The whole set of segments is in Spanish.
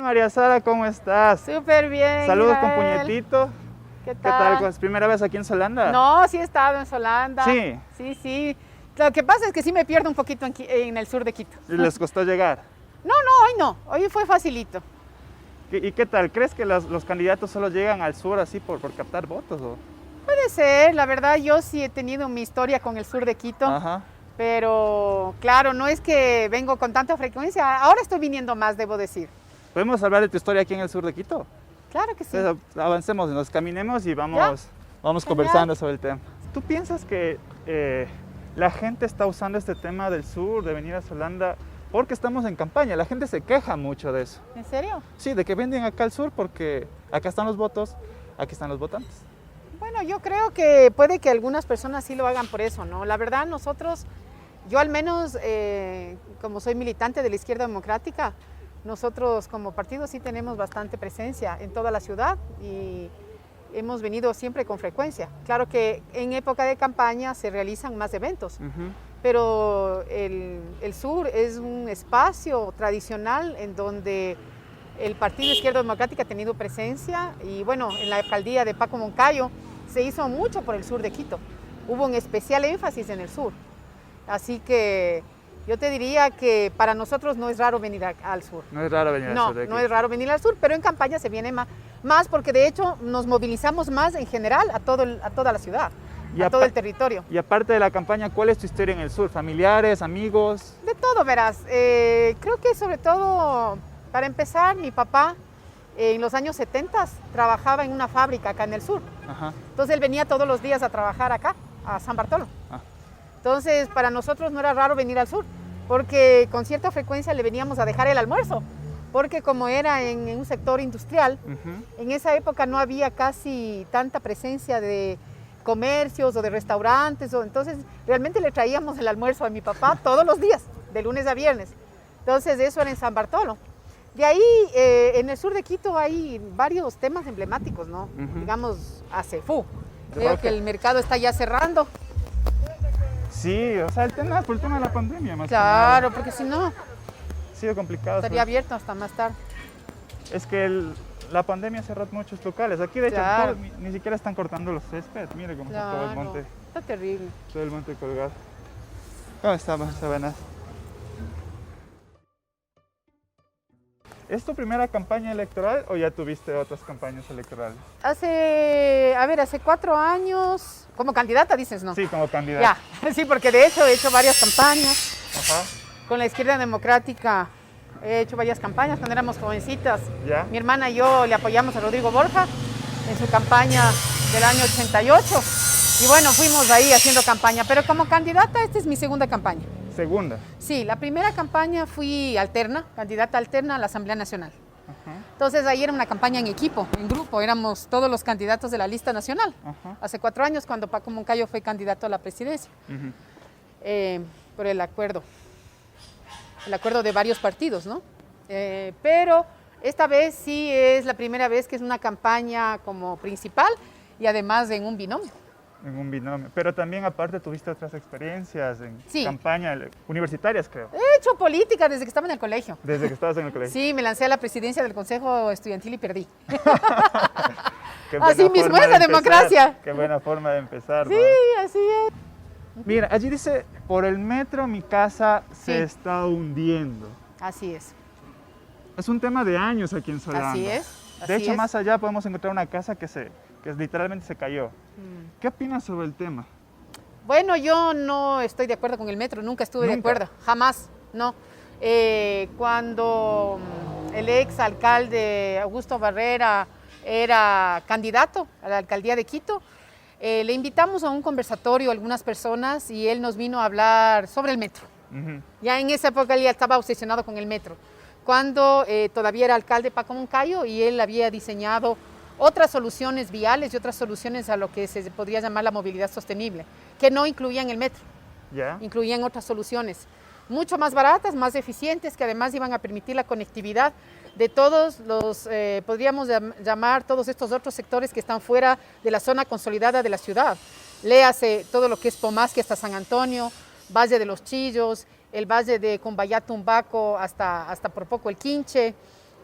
María Sara, ¿cómo estás? Súper bien, Saludos con Israel. puñetito. ¿Qué ¿Qué tal? tal? ¿Es primera vez aquí en Solanda? No, sí he estado en Solanda. Sí. Sí. Lo que pasa es que sí me pierdo un poquito en el sur de Quito. ¿Y les costó llegar? No, hoy no. Hoy fue facilito. ¿Y qué tal? ¿Crees que los candidatos solo llegan al sur así por captar votos? Puede ser, la verdad yo sí he tenido mi historia con el sur de Quito. Ajá. Pero claro, no es que vengo con tanta frecuencia. Ahora estoy viniendo más, debo decir. ¿Podemos hablar de tu historia aquí en el sur de Quito? Claro que sí. Entonces, avancemos, nos caminemos y vamos conversando sobre el tema. ¿Tú piensas que la gente está usando este tema del sur, de venir a Solanda, porque estamos en campaña? La gente se queja mucho de eso. ¿En serio? Sí, de que venden acá al sur porque acá están los votos, aquí están los votantes. Bueno, yo creo que puede que algunas personas sí lo hagan por eso, ¿no? La verdad, yo al menos, como soy militante de la Izquierda Democrática, nosotros como partido sí tenemos bastante presencia en toda la ciudad y hemos venido siempre con frecuencia. Claro que en época de campaña se realizan más eventos, pero el sur es un espacio tradicional en donde el Partido Izquierda Democrática ha tenido presencia y bueno, en la alcaldía de Paco Moncayo se hizo mucho por el sur de Quito. Hubo un especial énfasis en el sur. Así que yo te diría que para nosotros no es raro venir al sur. No es raro venir al sur de Quito. No es raro venir al sur, pero en campaña se viene más porque de hecho nos movilizamos más en general a toda la ciudad, a todo el territorio. Y aparte de la campaña, ¿cuál es tu historia en el sur? ¿Familiares, amigos? De todo, verás. Creo que sobre todo, para empezar, mi papá en los años 70 trabajaba en una fábrica acá en el sur. Ajá. Entonces él venía todos los días a trabajar acá, a San Bartolo. Entonces para nosotros no era raro venir al sur, porque con cierta frecuencia le veníamos a dejar el almuerzo, porque como era en un sector industrial, en esa época no había casi tanta presencia de comercios o de restaurantes, entonces realmente le traíamos el almuerzo a mi papá todos los días, de lunes a viernes. Entonces eso era en San Bartolo. De ahí, en el sur de Quito hay varios temas emblemáticos, ¿no? Digamos, ACEFU. Creo que el mercado está ya cerrando. Sí, o sea, por el tema de la pandemia más. Claro, porque si no, ha sido complicado. estaría abierto hasta más tarde. Es que la pandemia cerró muchos locales. Aquí, de hecho, ni siquiera están cortando los césped. Mire cómo está todo el monte. Está terrible. Todo el monte colgado. ¿Cómo estamos, Sabanas? ¿Es tu primera campaña electoral o ya tuviste otras campañas electorales? Hace 4 años, como candidata dices, ¿no? Sí, como candidata. Ya, sí, porque de hecho he hecho varias campañas. Ajá. Con la Izquierda Democrática he hecho varias campañas cuando éramos jovencitas. ¿Ya? Mi hermana y yo le apoyamos a Rodrigo Borja en su campaña del año 88. Y bueno, fuimos ahí haciendo campaña, pero como candidata esta es mi segunda campaña. ¿Segunda? Sí, la primera campaña fui candidata alterna a la Asamblea Nacional. Entonces ahí era una campaña en equipo, en grupo, éramos todos los candidatos de la lista nacional. Hace 4 años cuando Paco Moncayo fue candidato a la presidencia, por el acuerdo de varios partidos, ¿no? Pero esta vez sí es la primera vez que es una campaña como principal y además en un binomio. En un binomio. Pero también aparte tuviste otras experiencias en campaña universitarias, creo. He hecho política desde que estaba en el colegio. Desde que estabas en el colegio. Sí, me lancé a la presidencia del Consejo Estudiantil y perdí. Así mismo es la democracia. Qué buena forma de empezar. Sí, ¿no? así es. Mira, allí dice, por el metro mi casa se está hundiendo. Así es. Es un tema de años aquí en Solanda. Así es. De hecho, más allá podemos encontrar una casa que literalmente se cayó. ¿Qué opinas sobre el tema? Bueno, yo no estoy de acuerdo con el metro, nunca estuve de acuerdo, jamás, no. Cuando el ex alcalde Augusto Barrera era candidato a la alcaldía de Quito, le invitamos a un conversatorio a algunas personas y él nos vino a hablar sobre el metro. Ya en esa época él ya estaba obsesionado con el metro. Cuando todavía era alcalde Paco Moncayo y él había diseñado otras soluciones viales y otras soluciones a lo que se podría llamar la movilidad sostenible, que no incluían el metro, incluían otras soluciones mucho más baratas, más eficientes, que además iban a permitir la conectividad de todos los, podríamos llamar todos estos otros sectores que están fuera de la zona consolidada de la ciudad. Léase todo lo que es Pomasque hasta San Antonio, Valle de los Chillos, el Valle de Cumbayá, Tumbaco, hasta por poco el Quinche,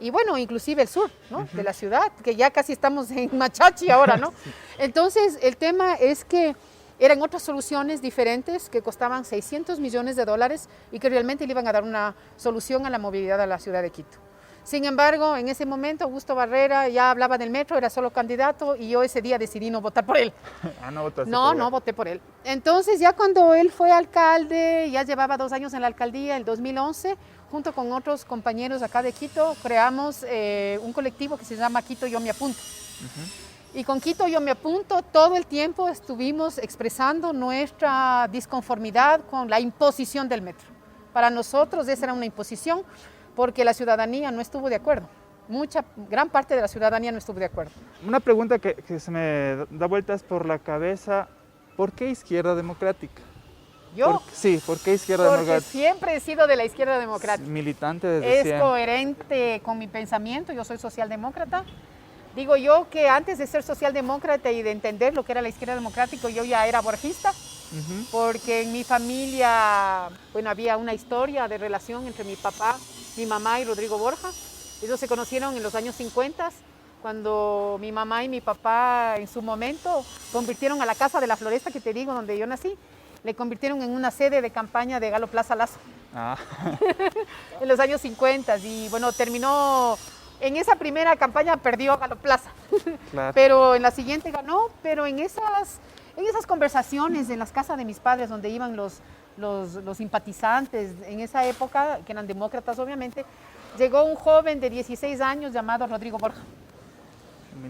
y bueno, inclusive el sur, ¿no? De la ciudad, que ya casi estamos en Machachi ahora, ¿no? Entonces, el tema es que eran otras soluciones diferentes que costaban 600 millones de dólares y que realmente le iban a dar una solución a la movilidad de la ciudad de Quito. Sin embargo, en ese momento Augusto Barrera ya hablaba del metro, era solo candidato y yo ese día decidí no votar por él. No votaste No, por él. no voté por él. Entonces ya cuando él fue alcalde, ya llevaba 2 años en la alcaldía, el 2011, junto con otros compañeros acá de Quito, creamos un colectivo que se llama Quito Yo Me Apunto. Y con Quito Yo Me Apunto todo el tiempo estuvimos expresando nuestra disconformidad con la imposición del metro. Para nosotros esa era una imposición porque la ciudadanía no estuvo de acuerdo. Gran parte de la ciudadanía no estuvo de acuerdo. Una pregunta que se me da vueltas por la cabeza, ¿por qué izquierda democrática? Yo, Sí, ¿por qué izquierda porque democrática? siempre he sido de la izquierda democrática. Militante desde Es siempre. coherente con mi pensamiento, yo soy socialdemócrata. Digo yo que antes de ser socialdemócrata y de entender lo que era la izquierda democrática, yo ya era borjista, porque en mi familia, bueno, había una historia de relación entre mi papá, mi mamá y Rodrigo Borja. Ellos se conocieron en los años 50, cuando mi mamá y mi papá en su momento convirtieron a la Casa de la Floresta, que te digo, donde yo nací, le convirtieron en una sede de campaña de Galo Plaza Lazo. En los años 50 y bueno, terminó, en esa primera campaña perdió Galo Plaza, Claro. pero en la siguiente ganó, pero en esas conversaciones en las casas de mis padres donde iban los simpatizantes en esa época, que eran demócratas obviamente, llegó un joven de 16 años llamado Rodrigo Borja.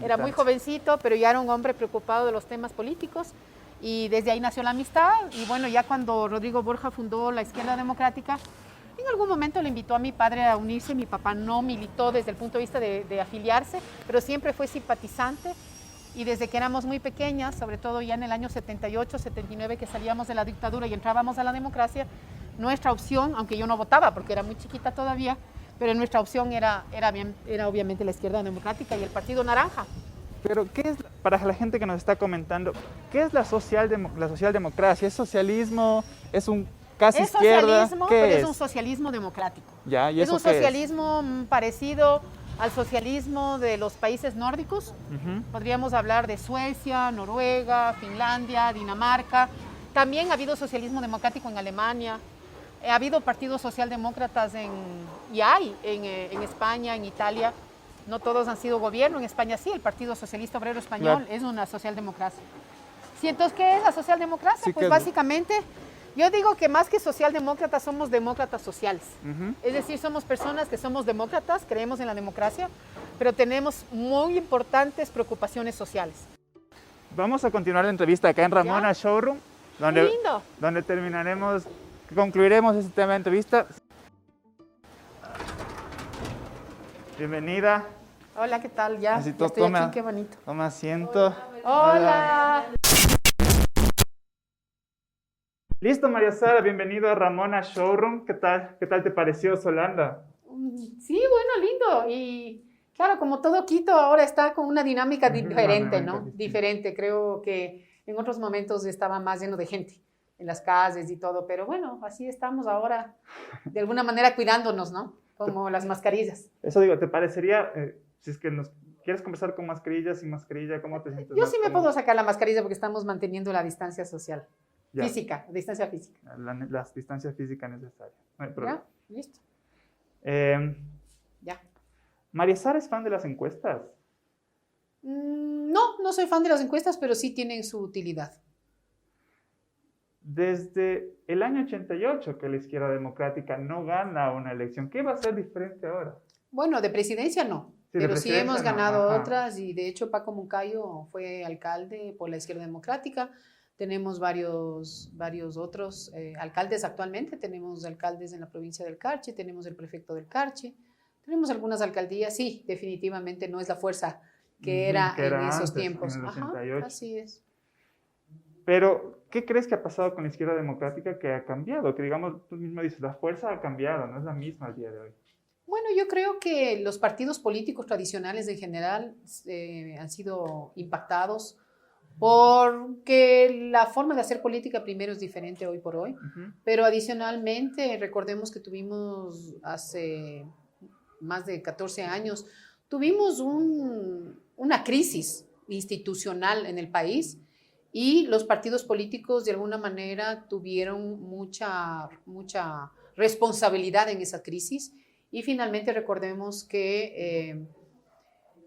Era muy jovencito, pero ya era un hombre preocupado de los temas políticos y desde ahí nació la amistad. Y bueno, ya cuando Rodrigo Borja fundó la Izquierda Democrática, en algún momento le invitó a mi padre a unirse. Mi papá no militó desde el punto de vista de afiliarse, pero siempre fue simpatizante. Y desde que éramos muy pequeñas, sobre todo ya en el año 78, 79, que salíamos de la dictadura y entrábamos a la democracia, nuestra opción, aunque yo no votaba porque era muy chiquita todavía, pero nuestra opción era obviamente la Izquierda Democrática y el Partido Naranja. Pero, ¿qué es, para la gente que nos está comentando, qué es la socialdemocracia? ¿Es socialismo? ¿Es un casi es izquierda? Socialismo, ¿Qué pero es? es un socialismo democrático. Ya, ¿y Es eso un qué socialismo parecido al socialismo de los países nórdicos. Podríamos hablar de Suecia, Noruega, Finlandia, Dinamarca. También ha habido socialismo democrático en Alemania. Ha habido partidos socialdemócratas y hay en España, en Italia. No todos han sido gobierno, en España sí, el Partido Socialista Obrero Español es una socialdemocracia. ¿Sí, entonces qué es la socialdemocracia? Sí, pues básicamente, yo digo que más que socialdemócratas somos demócratas sociales. Es decir, somos personas que somos demócratas, creemos en la democracia, pero tenemos muy importantes preocupaciones sociales. Vamos a continuar la entrevista acá en Ramona Showroom, donde concluiremos este tema de entrevista. Bienvenida. Hola, ¿qué tal? Ya estoy aquí, qué bonito. Toma asiento. Hola. Listo, María Sara, bienvenido a Ramona Showroom. ¿Qué tal? ¿Qué tal te pareció Solanda? Sí, bueno, lindo. Y claro, como todo Quito ahora está con una dinámica diferente, ¿no? Diferente. Creo que en otros momentos estaba más lleno de gente en las calles y todo, pero bueno, así estamos ahora, de alguna manera cuidándonos, ¿no? Como las mascarillas. Eso digo, ¿te parecería, si es que nos quieres conversar con mascarilla, sin mascarilla, cómo te sientes? Yo sí me puedo sacar la mascarilla porque estamos manteniendo la distancia social. Ya. Física, distancia física. Las distancias físicas necesarias. No hay problema. ¿Ya? Listo. Ya. ¿María Sara es fan de las encuestas? No, no soy fan de las encuestas, pero sí tienen su utilidad. Desde el año 88 que la Izquierda Democrática no gana una elección, ¿qué va a ser diferente ahora? Bueno, de presidencia no, pero sí hemos ganado otras y de hecho Paco Moncayo fue alcalde por la Izquierda Democrática. Tenemos varios otros alcaldes actualmente, tenemos alcaldes en la provincia del Carchi, tenemos el prefecto del Carchi, tenemos algunas alcaldías, sí, definitivamente no es la fuerza que era en esos tiempos. En el 88. Así es. Pero, ¿qué crees que ha pasado con la Izquierda Democrática que ha cambiado? Que digamos, tú mismo dices, la fuerza ha cambiado, no es la misma al día de hoy. Bueno, yo creo que los partidos políticos tradicionales en general han sido impactados porque la forma de hacer política primero es diferente hoy por hoy, pero adicionalmente recordemos que tuvimos hace más de 14 años, tuvimos una crisis institucional en el país y los partidos políticos de alguna manera tuvieron mucha responsabilidad en esa crisis y finalmente recordemos que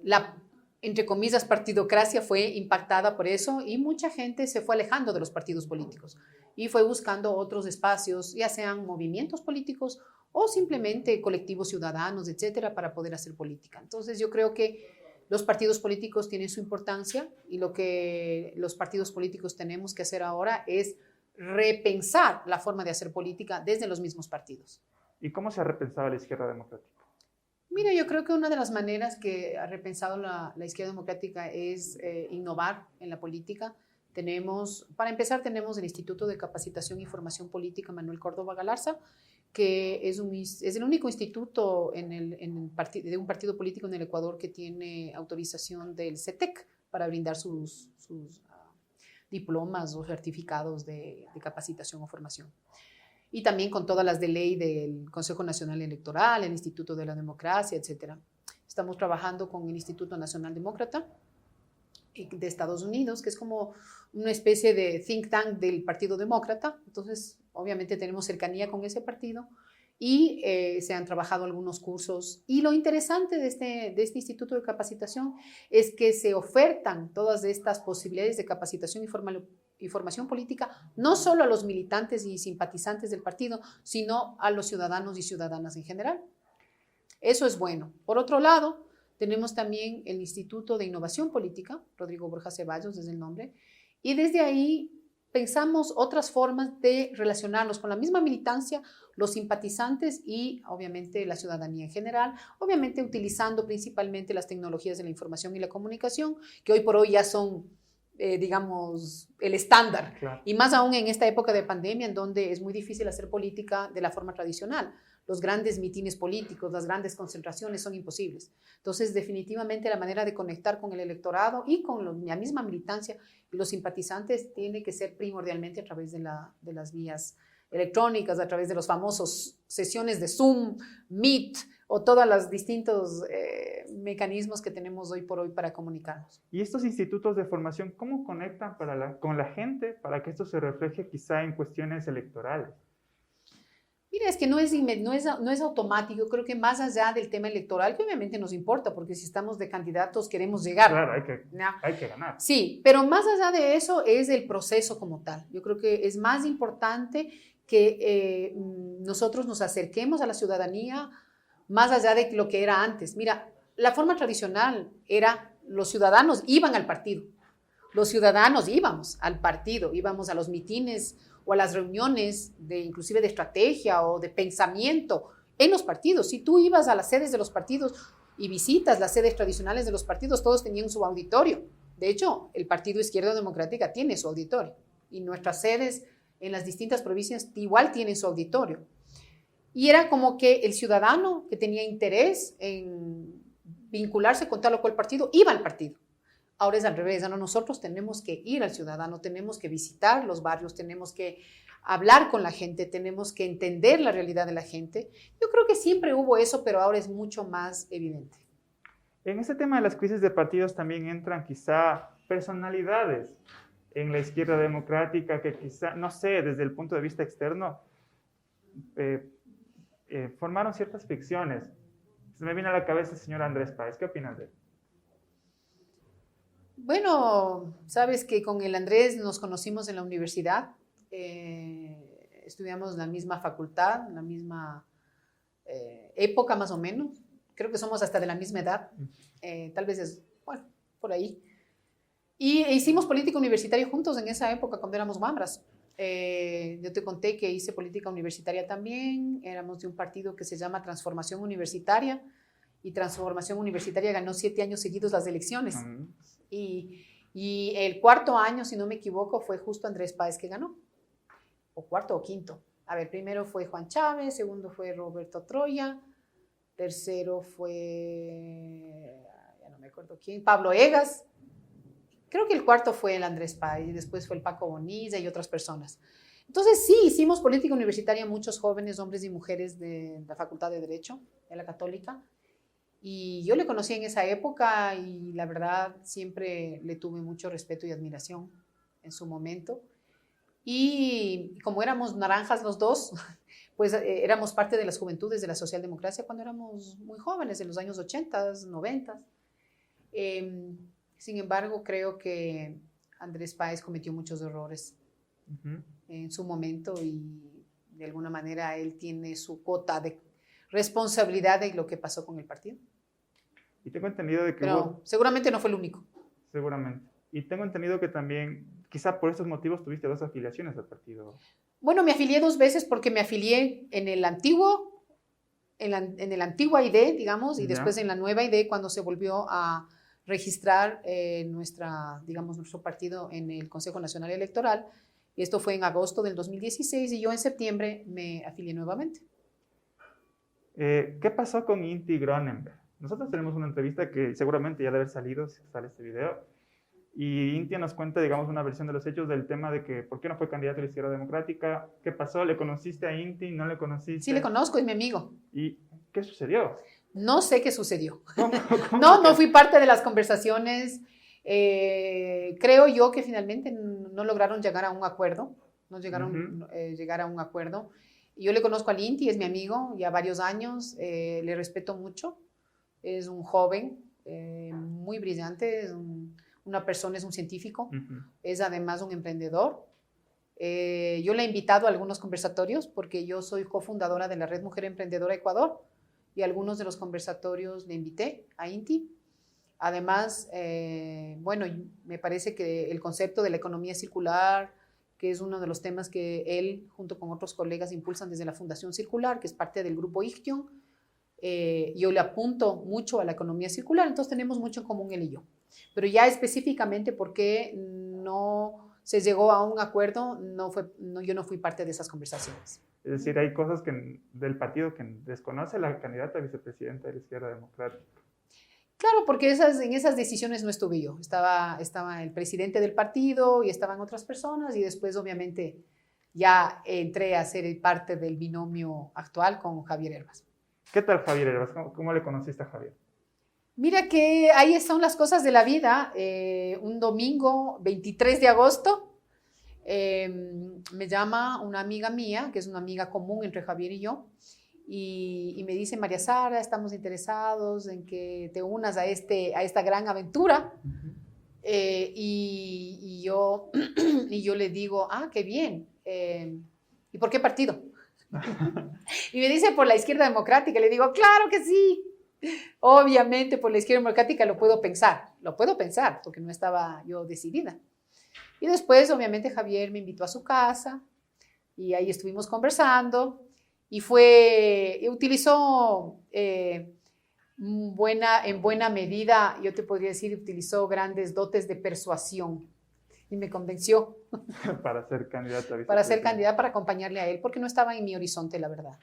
la, entre comillas, partidocracia fue impactada por eso y mucha gente se fue alejando de los partidos políticos y fue buscando otros espacios, ya sean movimientos políticos o simplemente colectivos ciudadanos, etcétera, para poder hacer política. Entonces yo creo que los partidos políticos tienen su importancia y lo que los partidos políticos tenemos que hacer ahora es repensar la forma de hacer política desde los mismos partidos. ¿Y cómo se ha repensado la izquierda democrática? Mira, yo creo que una de las maneras que ha repensado la izquierda democrática es innovar en la política. Para empezar, tenemos el Instituto de Capacitación y Formación Política Manuel Córdoba Galarza, que es el único instituto de un partido político en el Ecuador que tiene autorización del CETEC para brindar sus diplomas o certificados de capacitación o formación. Y también con todas las de ley del Consejo Nacional Electoral, el Instituto de la Democracia, etc. Estamos trabajando con el Instituto Nacional Demócrata de Estados Unidos, que es como una especie de think tank del Partido Demócrata. Entonces, obviamente tenemos cercanía con ese partido y se han trabajado algunos cursos. Y lo interesante de este Instituto de Capacitación es que se ofertan todas estas posibilidades de capacitación y formación política, no solo a los militantes y simpatizantes del partido, sino a los ciudadanos y ciudadanas en general. Eso es bueno. Por otro lado, tenemos también el Instituto de Innovación Política, Rodrigo Borja Ceballos es el nombre, y desde ahí pensamos otras formas de relacionarnos con la misma militancia, los simpatizantes y obviamente la ciudadanía en general, obviamente utilizando principalmente las tecnologías de la información y la comunicación, que hoy por hoy ya son, digamos, el estándar. Claro. Y más aún en esta época de pandemia, en donde es muy difícil hacer política de la forma tradicional. Los grandes mitines políticos, las grandes concentraciones son imposibles. Entonces, definitivamente la manera de conectar con el electorado y con la misma militancia y los simpatizantes tiene que ser primordialmente a través de las vías electrónicas, a través de los famosos sesiones de Zoom, Meet o todos los distintos mecanismos que tenemos hoy por hoy para comunicarnos. ¿Y estos institutos de formación cómo conectan con la gente para que esto se refleje quizá en cuestiones electorales? Mira, es que no es automático. Creo que más allá del tema electoral, que obviamente nos importa, porque si estamos de candidatos queremos llegar. Claro, hay que ganar. Sí, pero más allá de eso es el proceso como tal. Yo creo que es más importante que nosotros nos acerquemos a la ciudadanía más allá de lo que era antes. Mira, la forma tradicional era los ciudadanos iban al partido. Los ciudadanos íbamos al partido, íbamos a los mitines o a las reuniones inclusive de estrategia o de pensamiento en los partidos. Si tú ibas a las sedes de los partidos y visitas las sedes tradicionales de los partidos, todos tenían su auditorio. De hecho, el Partido Izquierda Democrática tiene su auditorio y nuestras sedes en las distintas provincias igual tienen su auditorio. Y era como que el ciudadano que tenía interés en vincularse con tal o cual partido iba al partido. Ahora es al revés, ahora nosotros tenemos que ir al ciudadano, tenemos que visitar los barrios, tenemos que hablar con la gente, tenemos que entender la realidad de la gente. Yo creo que siempre hubo eso, pero ahora es mucho más evidente. En este tema de las crisis de partidos también entran quizá personalidades en la izquierda democrática que quizá, no sé, desde el punto de vista externo, formaron ciertas ficciones. Se me viene a la cabeza el señor Andrés Páez. ¿Qué opinas de él? Bueno, sabes que con el Andrés nos conocimos en la universidad, estudiamos la misma facultad, la misma época más o menos, creo que somos hasta de la misma edad, tal vez es, bueno, por ahí. Y hicimos política universitaria juntos en esa época cuando éramos mambras. Yo te conté que hice política universitaria también, éramos de un partido que se llama Transformación Universitaria, y Transformación Universitaria ganó 7 años seguidos las elecciones. Y el cuarto año, si no me equivoco, fue justo Andrés Páez que ganó. O cuarto o quinto. A ver, primero fue Juan Chávez, segundo fue Roberto Troya, tercero fue, ya no me acuerdo quién, Pablo Egas. Creo que el cuarto fue el Andrés Páez y después fue el Paco Bonilla y otras personas. Entonces sí, hicimos política universitaria muchos jóvenes, hombres y mujeres de la Facultad de Derecho, de la Católica. Y yo le conocí en esa época y la verdad siempre le tuve mucho respeto y admiración en su momento. Y como éramos naranjas los dos, pues éramos parte de las juventudes de la socialdemocracia cuando éramos muy jóvenes, en los años 80, 90. Sin embargo, creo que Andrés Páez cometió muchos errores en su momento y de alguna manera él tiene su cuota de responsabilidad de lo que pasó con el partido. Y tengo entendido de que Pero seguramente no fue el único. Seguramente. Y tengo entendido que también, quizá por estos motivos, tuviste 2 afiliaciones al partido. Bueno, me afilié 2 veces porque me afilié en el antiguo, en el antigua ID, digamos, y después en la nueva ID cuando se volvió a registrar nuestro partido en el Consejo Nacional Electoral. Y esto fue en agosto del 2016 y yo en septiembre me afilié nuevamente. ¿Qué pasó con Inti Gronenberg? Nosotros tenemos una entrevista que seguramente ya debe haber salido, si sale este video, y Inti nos cuenta, digamos, una versión de los hechos del tema de que por qué no fue candidato a la Izquierda Democrática, qué pasó, ¿le conociste a Inti, no le conociste? Sí, le conozco, es mi amigo. ¿Y qué sucedió? No sé qué sucedió. ¿Cómo no fui parte de las conversaciones. Creo yo que finalmente no lograron llegar a un acuerdo, llegar a un acuerdo. Yo le conozco al Inti, es mi amigo, ya varios años, le respeto mucho. Es un joven muy brillante, es una persona, es un científico, es además un emprendedor. Yo le he invitado a algunos conversatorios porque yo soy cofundadora de la Red Mujer Emprendedora Ecuador y algunos de los conversatorios le invité a Inti. Además, bueno, me parece que el concepto de la economía circular, que es uno de los temas que él junto con otros colegas impulsan desde la Fundación Circular, que es parte del grupo IGTION, yo le apunto mucho a la economía circular, entonces tenemos mucho en común él y yo. Pero ya específicamente por qué no se llegó a un acuerdo, yo no fui parte de esas conversaciones. Es decir, hay cosas del partido que desconoce la candidata a vicepresidenta de la Izquierda Democrática. Claro, porque en esas decisiones no estuve yo. Estaba el presidente del partido y estaban otras personas y después obviamente ya entré a ser parte del binomio actual con Javier Hervas. ¿Qué tal Javier Hervas? ¿Cómo le conociste a Javier? Mira que ahí son las cosas de la vida. Un domingo 23 de agosto me llama una amiga mía, que es una amiga común entre Javier y yo, y me dice: María Sara, estamos interesados en que te unas a esta gran aventura. Y yo le digo: qué bien. ¿Y por qué partido? Y me dice: por la Izquierda Democrática. Le digo: claro que sí. Obviamente por la Izquierda Democrática lo puedo pensar, porque no estaba yo decidida. Y después, obviamente, Javier me invitó a su casa y ahí estuvimos conversando y utilizó en buena medida, yo te podría decir, utilizó grandes dotes de persuasión y me convenció. Para ser candidata a Para ser candidata, para acompañarle a él, porque no estaba en mi horizonte, la verdad.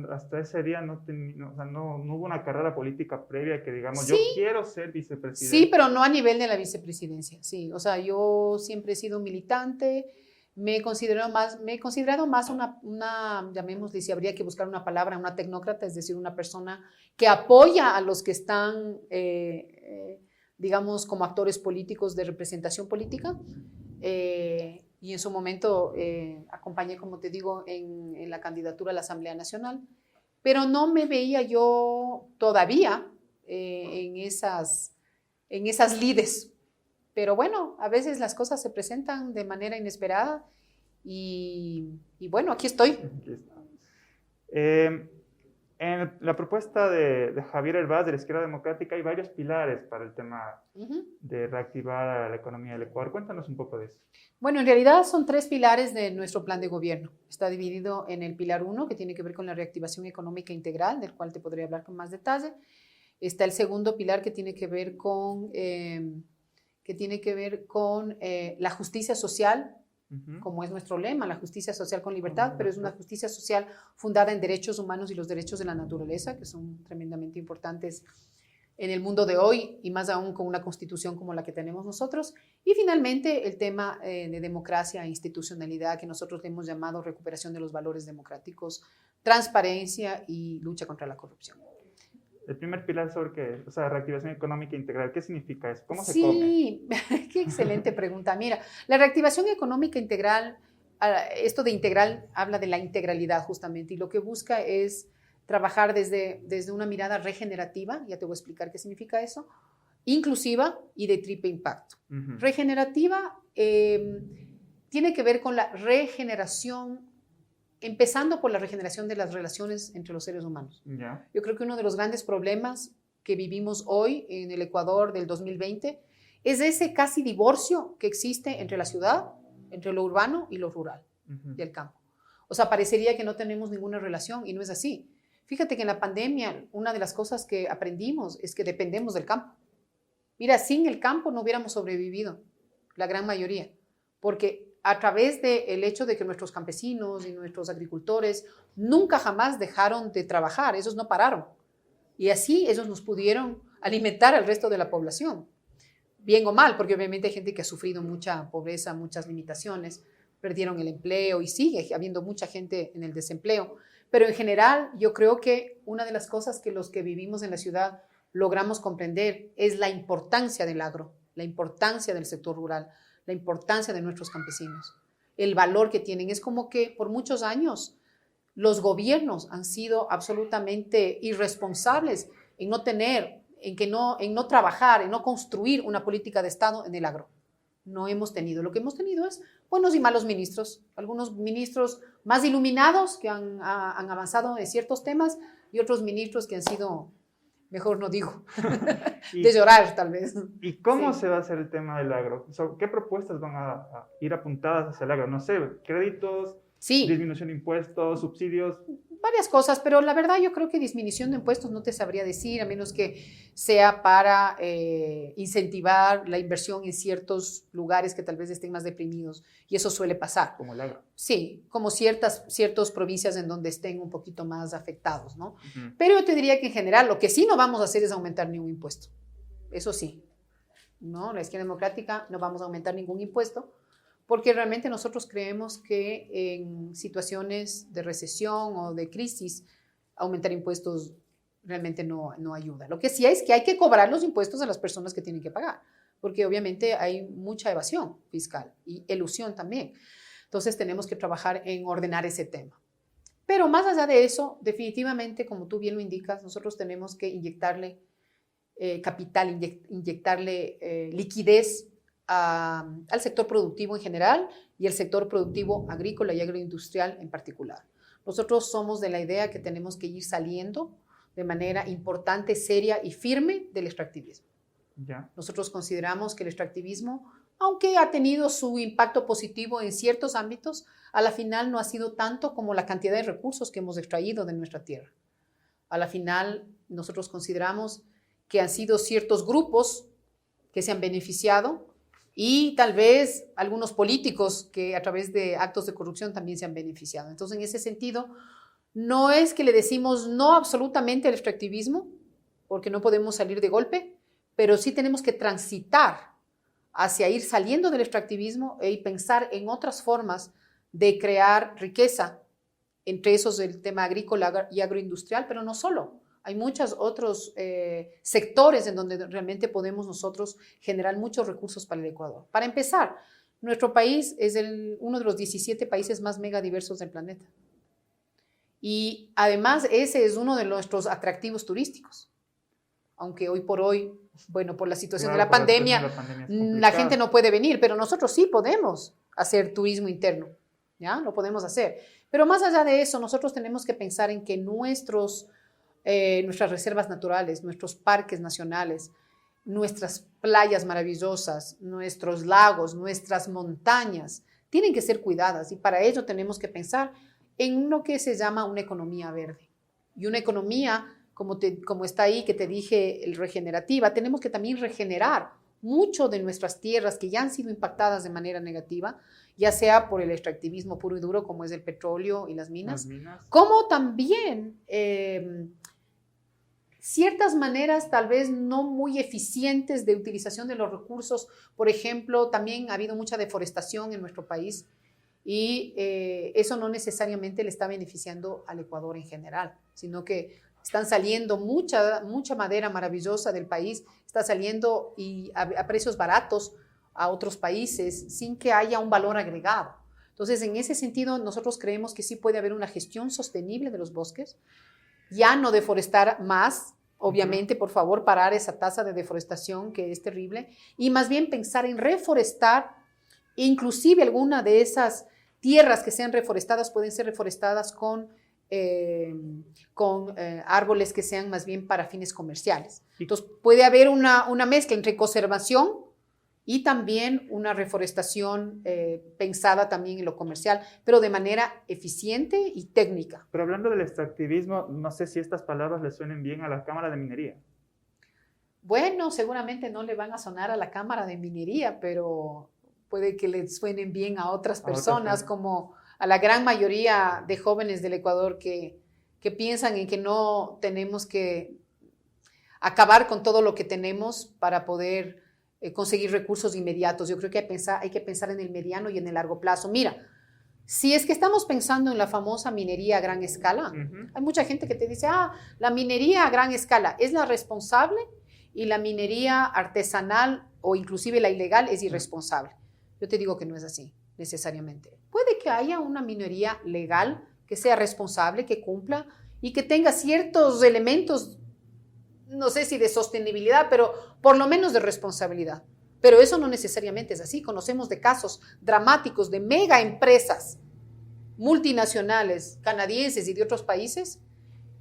Hasta ese día no hubo una carrera política previa que digamos, sí, yo quiero ser vicepresidenta. Sí, pero no a nivel de la vicepresidencia, sí. O sea, yo siempre he sido militante, me he considerado más una, llamémosle, si habría que buscar una palabra, una tecnócrata, es decir, una persona que apoya a los que están, digamos, como actores políticos de representación política. Y en su momento acompañé, como te digo, en la candidatura a la Asamblea Nacional, pero no me veía yo todavía en esas lides. Pero bueno, a veces las cosas se presentan de manera inesperada y bueno, aquí estoy. Aquí está. En la propuesta de Javier Hervás de la Izquierda Democrática hay varios pilares para el tema de reactivar la economía del Ecuador. Cuéntanos un poco de eso. Bueno, en realidad son 3 pilares de nuestro plan de gobierno. Está dividido en el pilar 1, que tiene que ver con la reactivación económica integral, del cual te podría hablar con más detalle. Está el segundo pilar que tiene que ver con la justicia social, como es nuestro lema, la justicia social con libertad, pero es una justicia social fundada en derechos humanos y los derechos de la naturaleza, que son tremendamente importantes en el mundo de hoy y más aún con una constitución como la que tenemos nosotros. Y finalmente el tema de democracia e institucionalidad, que nosotros le hemos llamado recuperación de los valores democráticos, transparencia y lucha contra la corrupción. El primer pilar sobre qué, o sea, reactivación económica integral, ¿qué significa eso? ¿Cómo se come? Sí, qué excelente pregunta. Mira, la reactivación económica integral, esto de integral habla de la integralidad justamente y lo que busca es trabajar desde una mirada regenerativa, ya te voy a explicar qué significa eso, inclusiva y de triple impacto. Regenerativa tiene que ver con la regeneración, empezando por la regeneración de las relaciones entre los seres humanos. Yeah. Yo creo que uno de los grandes problemas que vivimos hoy en el Ecuador del 2020 es ese casi divorcio que existe entre la ciudad, entre lo urbano y lo rural y el campo. O sea, parecería que no tenemos ninguna relación y no es así. Fíjate que en la pandemia una de las cosas que aprendimos es que dependemos del campo. Mira, sin el campo no hubiéramos sobrevivido, la gran mayoría, porque a través del hecho de que nuestros campesinos y nuestros agricultores nunca jamás dejaron de trabajar, esos no pararon. Y así ellos nos pudieron alimentar al resto de la población, bien o mal, porque obviamente hay gente que ha sufrido mucha pobreza, muchas limitaciones, perdieron el empleo y sigue habiendo mucha gente en el desempleo. Pero en general yo creo que una de las cosas que los que vivimos en la ciudad logramos comprender es la importancia del agro, la importancia del sector rural, la importancia de nuestros campesinos, el valor que tienen. Es como que por muchos años los gobiernos han sido absolutamente irresponsables en no tener, en no trabajar, en no construir una política de Estado en el agro. No hemos tenido. Lo que hemos tenido es buenos y malos ministros. Algunos ministros más iluminados que han avanzado en ciertos temas y otros ministros que han sido, mejor no digo, de llorar tal vez. ¿Y cómo se va a hacer el tema del agro? ¿Qué propuestas van a ir apuntadas hacia el agro? No sé, créditos, disminución de impuestos, subsidios. Varias cosas, pero la verdad yo creo que disminución de impuestos no te sabría decir, a menos que sea para incentivar la inversión en ciertos lugares que tal vez estén más deprimidos, y eso suele pasar. Como el agro. Sí, como ciertas provincias en donde estén un poquito más afectados, ¿no? Pero yo te diría que en general lo que sí no vamos a hacer es aumentar ningún impuesto, eso sí, ¿no? La izquierda democrática no vamos a aumentar ningún impuesto, porque realmente nosotros creemos que en situaciones de recesión o de crisis, aumentar impuestos realmente no ayuda. Lo que sí es que hay que cobrar los impuestos a las personas que tienen que pagar, porque obviamente hay mucha evasión fiscal y elusión también. Entonces tenemos que trabajar en ordenar ese tema. Pero más allá de eso, definitivamente, como tú bien lo indicas, nosotros tenemos que inyectarle capital, inyectarle liquidez al sector productivo en general y el sector productivo agrícola y agroindustrial en particular. Nosotros somos de la idea que tenemos que ir saliendo de manera importante, seria y firme del extractivismo. Nosotros consideramos que el extractivismo, aunque ha tenido su impacto positivo en ciertos ámbitos, a la final no ha sido tanto como la cantidad de recursos que hemos extraído de nuestra tierra. A la final nosotros consideramos que han sido ciertos grupos que se han beneficiado y tal vez algunos políticos que a través de actos de corrupción también se han beneficiado. Entonces, en ese sentido, no es que le decimos no absolutamente al extractivismo, porque no podemos salir de golpe, pero sí tenemos que transitar hacia ir saliendo del extractivismo y pensar en otras formas de crear riqueza, entre esos el tema agrícola y agroindustrial, pero no solo. Hay muchos otros sectores en donde realmente podemos nosotros generar muchos recursos para el Ecuador. Para empezar, nuestro país es uno de los 17 países más megadiversos del planeta. Y además ese es uno de nuestros atractivos turísticos. Aunque hoy por hoy, bueno, por la situación de la pandemia, la gente no puede venir, pero nosotros sí podemos hacer turismo interno, ¿ya? Lo podemos hacer. Pero más allá de eso, nosotros tenemos que pensar en que nuestras reservas naturales, nuestros parques nacionales, nuestras playas maravillosas, nuestros lagos, nuestras montañas, tienen que ser cuidadas y para ello tenemos que pensar en lo que se llama una economía verde. Y una economía, como está ahí, que te dije, regenerativa, tenemos que también regenerar mucho de nuestras tierras que ya han sido impactadas de manera negativa, ya sea por el extractivismo puro y duro, como es el petróleo y las minas. Como también ciertas maneras tal vez no muy eficientes de utilización de los recursos. Por ejemplo, también ha habido mucha deforestación en nuestro país y eso no necesariamente le está beneficiando al Ecuador en general, sino que están saliendo mucha madera maravillosa del país, está saliendo y a precios baratos a otros países sin que haya un valor agregado. Entonces, en ese sentido, nosotros creemos que sí puede haber una gestión sostenible de los bosques, ya no deforestar más, obviamente, por favor, parar esa tasa de deforestación que es terrible, y más bien pensar en reforestar, inclusive alguna de esas tierras que sean reforestadas pueden ser reforestadas con árboles que sean más bien para fines comerciales. Entonces, puede haber una mezcla entre conservación y también una reforestación pensada también en lo comercial, pero de manera eficiente y técnica. Pero hablando del extractivismo, no sé si estas palabras le suenen bien a la Cámara de Minería. Bueno, seguramente no le van a sonar a la Cámara de Minería, pero puede que le suenen bien a otras personas, como a la gran mayoría de jóvenes del Ecuador que piensan en que no tenemos que acabar con todo lo que tenemos para poder conseguir recursos inmediatos. Yo creo que hay que pensar en el mediano y en el largo plazo. Mira, si es que estamos pensando en la famosa minería a gran escala, hay mucha gente que te dice, la minería a gran escala es la responsable y la minería artesanal o inclusive la ilegal es irresponsable. Yo te digo que no es así, necesariamente. Puede que haya una minería legal que sea responsable, que cumpla y que tenga ciertos elementos, no sé si de sostenibilidad, pero por lo menos de responsabilidad. Pero eso no necesariamente es así. Conocemos de casos dramáticos de mega empresas multinacionales canadienses y de otros países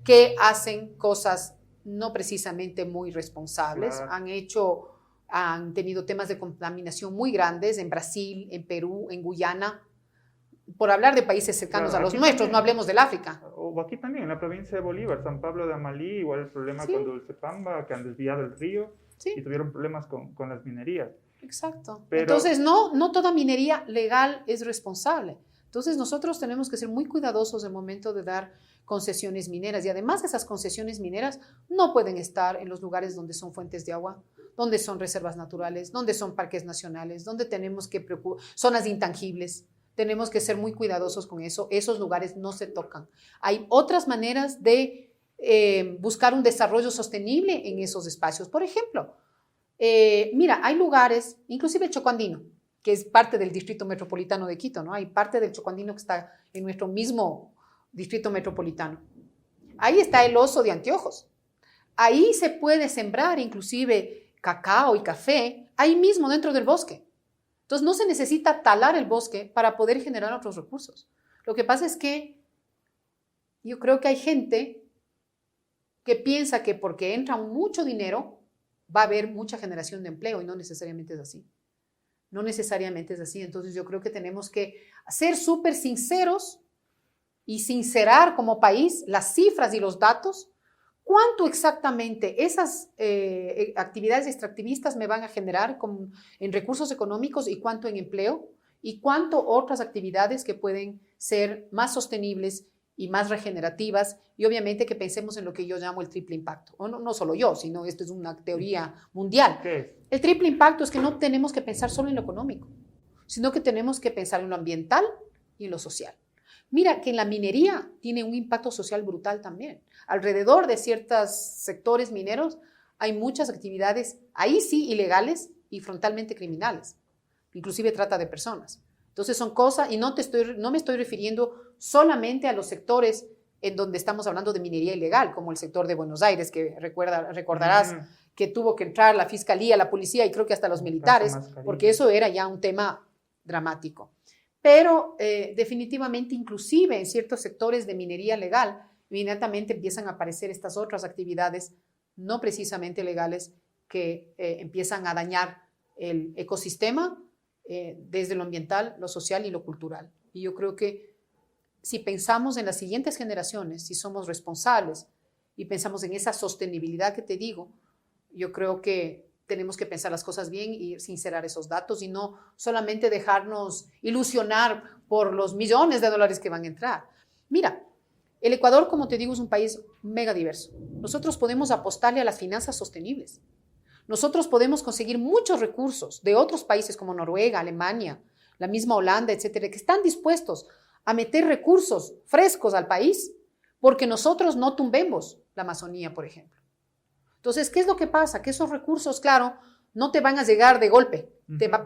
que hacen cosas no precisamente muy responsables. Claro. Han tenido temas de contaminación muy grandes en Brasil, en Perú, en Guyana, por hablar de países cercanos a los nuestros, también, no hablemos del África. O aquí también, en la provincia de Bolívar, San Pablo de Amalí, igual el problema con Dulcepamba, que han desviado el río y tuvieron problemas con las minerías. Exacto. Pero, entonces, no toda minería legal es responsable. Entonces, nosotros tenemos que ser muy cuidadosos al momento de dar concesiones mineras. Y además, esas concesiones mineras no pueden estar en los lugares donde son fuentes de agua, donde son reservas naturales, donde son parques nacionales, donde tenemos que zonas intangibles. Tenemos que ser muy cuidadosos con eso. Esos lugares no se tocan. Hay otras maneras de buscar un desarrollo sostenible en esos espacios. Por ejemplo, mira, hay lugares, inclusive el Choco Andino, que es parte del Distrito Metropolitano de Quito, ¿no? Hay parte del Choco Andino que está en nuestro mismo Distrito Metropolitano. Ahí está el oso de anteojos. Ahí se puede sembrar inclusive cacao y café, ahí mismo dentro del bosque. Entonces no se necesita talar el bosque para poder generar otros recursos. Lo que pasa es que yo creo que hay gente que piensa que porque entra mucho dinero va a haber mucha generación de empleo y no necesariamente es así. No necesariamente es así. Entonces yo creo que tenemos que ser súper sinceros y sincerar como país las cifras y los datos. ¿Cuánto exactamente esas actividades extractivistas me van a generar en recursos económicos y cuánto en empleo? ¿Y cuánto otras actividades que pueden ser más sostenibles y más regenerativas? Y obviamente que pensemos en lo que yo llamo el triple impacto. O no solo yo, sino esto es una teoría mundial. ¿Qué es? El triple impacto es que no tenemos que pensar solo en lo económico, sino que tenemos que pensar en lo ambiental y en lo social. Mira que en la minería tiene un impacto social brutal también. Alrededor de ciertos sectores mineros hay muchas actividades, ahí sí, ilegales y frontalmente criminales. Inclusive trata de personas. Entonces son cosas, y no me estoy refiriendo solamente a los sectores en donde estamos hablando de minería ilegal, como el sector de Buenos Aires, que recordarás que tuvo que entrar la fiscalía, la policía y creo que hasta los militares, porque eso era ya un tema dramático. Pero definitivamente, inclusive en ciertos sectores de minería legal, inmediatamente empiezan a aparecer estas otras actividades no precisamente legales que empiezan a dañar el ecosistema desde lo ambiental, lo social y lo cultural. Y yo creo que si pensamos en las siguientes generaciones, si somos responsables y pensamos en esa sostenibilidad que te digo, yo creo que tenemos que pensar las cosas bien y sincerar esos datos y no solamente dejarnos ilusionar por los millones de dólares que van a entrar. Mira, el Ecuador, como te digo, es un país mega diverso. Nosotros podemos apostarle a las finanzas sostenibles. Nosotros podemos conseguir muchos recursos de otros países como Noruega, Alemania, la misma Holanda, etcétera, que están dispuestos a meter recursos frescos al país porque nosotros no tumbemos la Amazonía, por ejemplo. Entonces, ¿qué es lo que pasa? Que esos recursos, claro, no te van a llegar de golpe,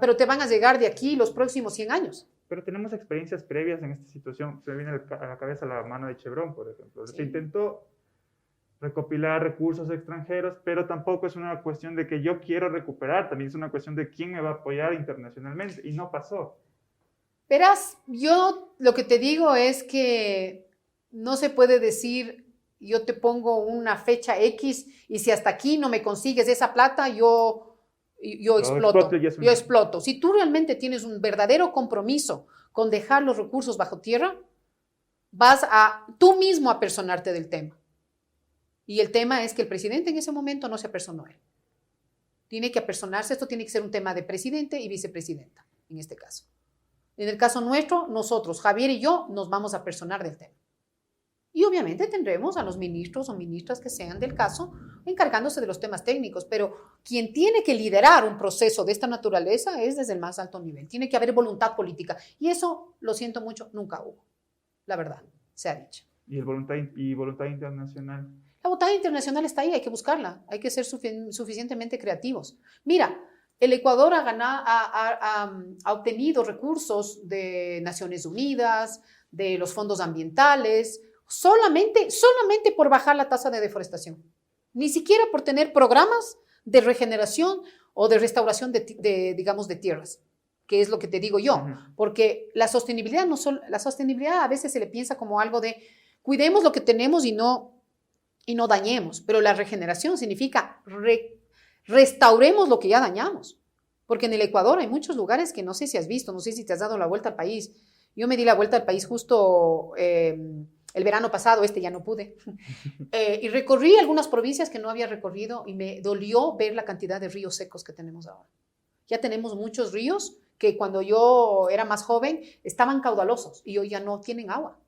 pero te van a llegar de aquí los próximos 100 años. Pero tenemos experiencias previas en esta situación. Se me viene a la cabeza la mano de Chevron, por ejemplo. Sí. Se intentó recopilar recursos extranjeros, pero tampoco es una cuestión de que yo quiero recuperar, también es una cuestión de quién me va a apoyar internacionalmente, y no pasó. Verás, yo lo que te digo es que no se puede decir, yo te pongo una fecha X y si hasta aquí no me consigues esa plata, yo exploto. Yo exploto. Si tú realmente tienes un verdadero compromiso con dejar los recursos bajo tierra, vas a tú mismo a apersonarte del tema. Y el tema es que el presidente en ese momento no se apersonó él. Tiene que apersonarse, esto tiene que ser un tema de presidente y vicepresidenta, en este caso. En el caso nuestro, nosotros, Javier y yo, nos vamos a apersonar del tema. Y obviamente tendremos a los ministros o ministras que sean del caso encargándose de los temas técnicos, pero quien tiene que liderar un proceso de esta naturaleza es desde el más alto nivel. Tiene que haber voluntad política. Y eso, lo siento mucho, nunca hubo. La verdad, se ha dicho. ¿Y voluntad internacional? La voluntad internacional está ahí, hay que buscarla, hay que ser suficientemente creativos. Mira, el Ecuador ha obtenido recursos de Naciones Unidas, de los fondos ambientales, solamente por bajar la tasa de deforestación. Ni siquiera por tener programas de regeneración o de restauración digamos, de tierras, que es lo que te digo yo. Porque la sostenibilidad a veces se le piensa como algo de cuidemos lo que tenemos y no dañemos, pero la regeneración significa restauremos lo que ya dañamos, porque en el Ecuador hay muchos lugares que no sé si has visto, no sé si te has dado la vuelta al país. Yo me di la vuelta al país justo el verano pasado, ya no pude, y recorrí algunas provincias que no había recorrido y me dolió ver la cantidad de ríos secos que tenemos ahora. Ya tenemos muchos ríos que cuando yo era más joven estaban caudalosos y hoy ya no tienen agua.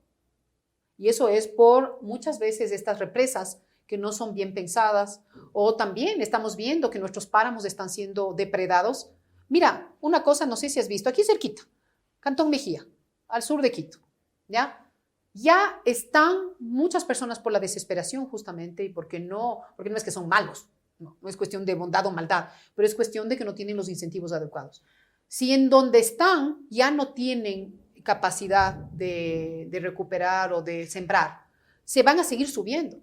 Y eso es por muchas veces estas represas que no son bien pensadas, o también estamos viendo que nuestros páramos están siendo depredados. Mira, una cosa, no sé si has visto, aquí cerquita, Cantón Mejía, al sur de Quito, ¿ya? Ya están muchas personas por la desesperación justamente y porque no es que son malos, no es cuestión de bondad o maldad, pero es cuestión de que no tienen los incentivos adecuados. Si en donde están ya no tienen capacidad de recuperar o de sembrar, se van a seguir subiendo.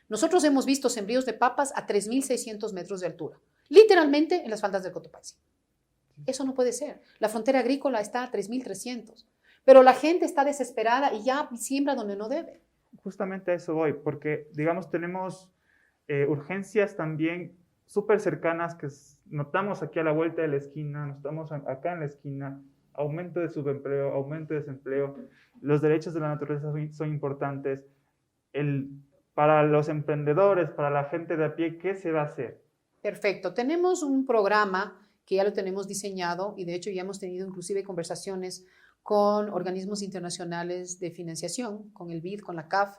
Nosotros hemos visto sembríos de papas a 3.600 metros de altura, literalmente en las faldas del Cotopaxi. Eso no puede ser. La frontera agrícola está a 3.300, pero la gente está desesperada y ya siembra donde no debe. Justamente a eso voy, porque, digamos, tenemos urgencias también súper cercanas que notamos aquí a la vuelta de la esquina, notamos acá en la esquina. Aumento de subempleo, aumento de desempleo, los derechos de la naturaleza son importantes. Para los emprendedores, para la gente de a pie, ¿qué se va a hacer? Perfecto, tenemos un programa que ya lo tenemos diseñado y de hecho ya hemos tenido inclusive conversaciones con organismos internacionales de financiación, con el BID, con la CAF,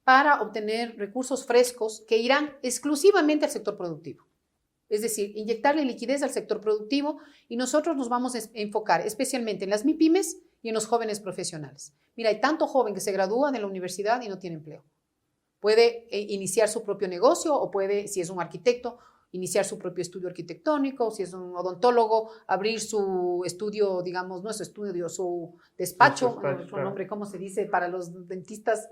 para obtener recursos frescos que irán exclusivamente al sector productivo. Es decir, inyectarle liquidez al sector productivo y nosotros nos vamos a enfocar especialmente en las MIPYMES y en los jóvenes profesionales. Mira, hay tanto joven que se gradúa de la universidad y no tiene empleo. Puede iniciar su propio negocio o puede, si es un arquitecto, iniciar su propio estudio arquitectónico, si es un odontólogo, abrir su estudio, digamos, no es su estudio, su despacho, su nombre, ¿cómo se dice para los dentistas?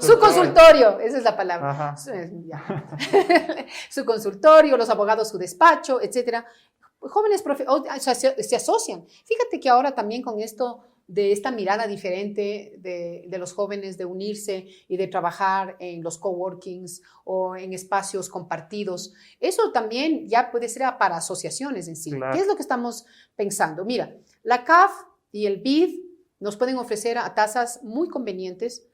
Su consultorio, esa es la palabra. Su consultorio, los abogados, su despacho, etcétera. Jóvenes se asocian. Fíjate que ahora también con esto de esta mirada diferente de los jóvenes de unirse y de trabajar en los coworkings o en espacios compartidos, eso también ya puede ser para asociaciones en sí. Claro. ¿Qué es lo que estamos pensando? Mira, la CAF y el BID nos pueden ofrecer a tasas muy convenientes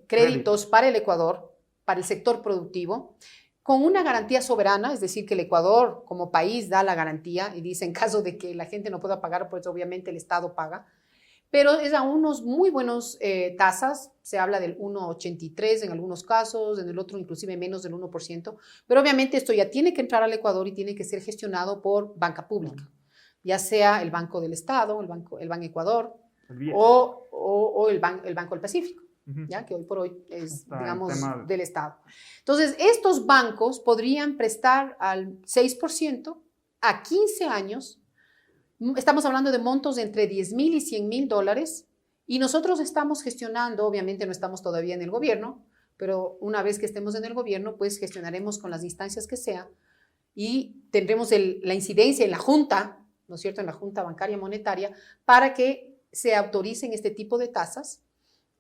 créditos para el Ecuador, para el sector productivo, con una garantía soberana, es decir, que el Ecuador como país da la garantía y dice en caso de que la gente no pueda pagar, pues obviamente el Estado paga, pero es a unos muy buenos tasas, se habla del 1,83 en algunos casos, en el otro inclusive menos del 1%, pero obviamente esto ya tiene que entrar al Ecuador y tiene que ser gestionado por banca pública, ya sea el Banco del Estado, el Banco Ecuador o el Banco del Pacífico. ¿ya? Que hoy por hoy es, Está digamos, el tema del Estado. Entonces, estos bancos podrían prestar al 6% a 15 años. Estamos hablando de montos de entre 10,000 y 100,000 dólares. Y nosotros estamos gestionando, obviamente no estamos todavía en el gobierno, pero una vez que estemos en el gobierno, pues gestionaremos con las instancias que sea y tendremos la incidencia en la Junta, ¿no es cierto?, en la Junta Bancaria Monetaria, para que se autoricen este tipo de tasas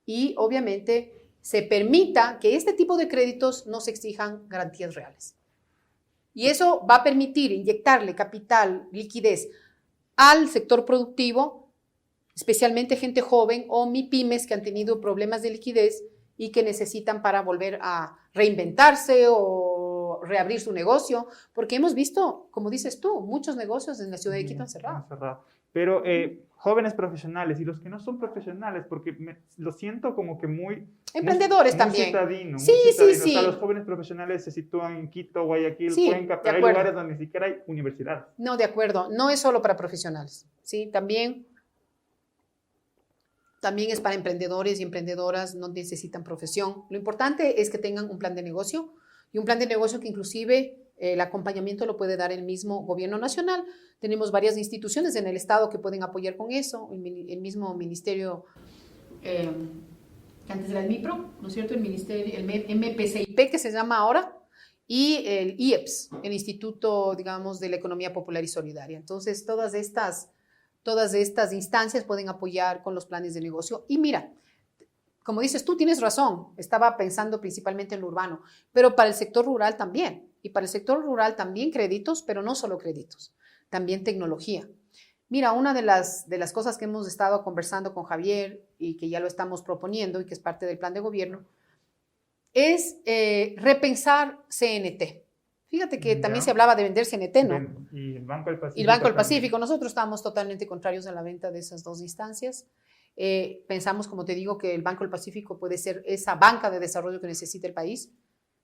y obviamente se permita que este tipo de créditos no se exijan garantías reales. Y eso va a permitir inyectarle capital, liquidez al sector productivo, especialmente gente joven o MIPYMES que han tenido problemas de liquidez y que necesitan para volver a reinventarse o reabrir su negocio, porque hemos visto, como dices tú, muchos negocios en la ciudad de Quito han cerrado. Pero jóvenes profesionales y los que no son profesionales, porque lo siento como que muy... Emprendedores muy también. Citadino, Sí, muy citadino. sí. O sea, los jóvenes profesionales se sitúan en Quito, Guayaquil, Sí, Cuenca, pero hay lugares donde ni siquiera hay universidades. No, de acuerdo. No es solo para profesionales, ¿sí? También es para emprendedores y emprendedoras, no necesitan profesión. Lo importante es que tengan un plan de negocio y un plan de negocio que inclusive el acompañamiento lo puede dar el mismo gobierno nacional. Tenemos varias instituciones en el Estado que pueden apoyar con eso, el mismo ministerio, que antes era el MIPRO, ¿no es cierto? El ministerio, el MPCIP que se llama ahora, y el IEPS, el Instituto, digamos, de la Economía Popular y Solidaria. Entonces, todas estas instancias pueden apoyar con los planes de negocio. Y mira, como dices tú, tienes razón, estaba pensando principalmente en lo urbano, pero para el sector rural también. Y para el sector rural también créditos, pero no solo créditos, también tecnología. Mira, una de las cosas que hemos estado conversando con Javier y que ya lo estamos proponiendo y que es parte del plan de gobierno, es repensar CNT. Fíjate que también se hablaba de vender CNT, ¿no? Y el Banco del Pacífico. Y el Banco del Pacífico. Nosotros estábamos totalmente contrarios a la venta de esas dos instancias. Pensamos, como te digo, que el Banco del Pacífico puede ser esa banca de desarrollo que necesita el país,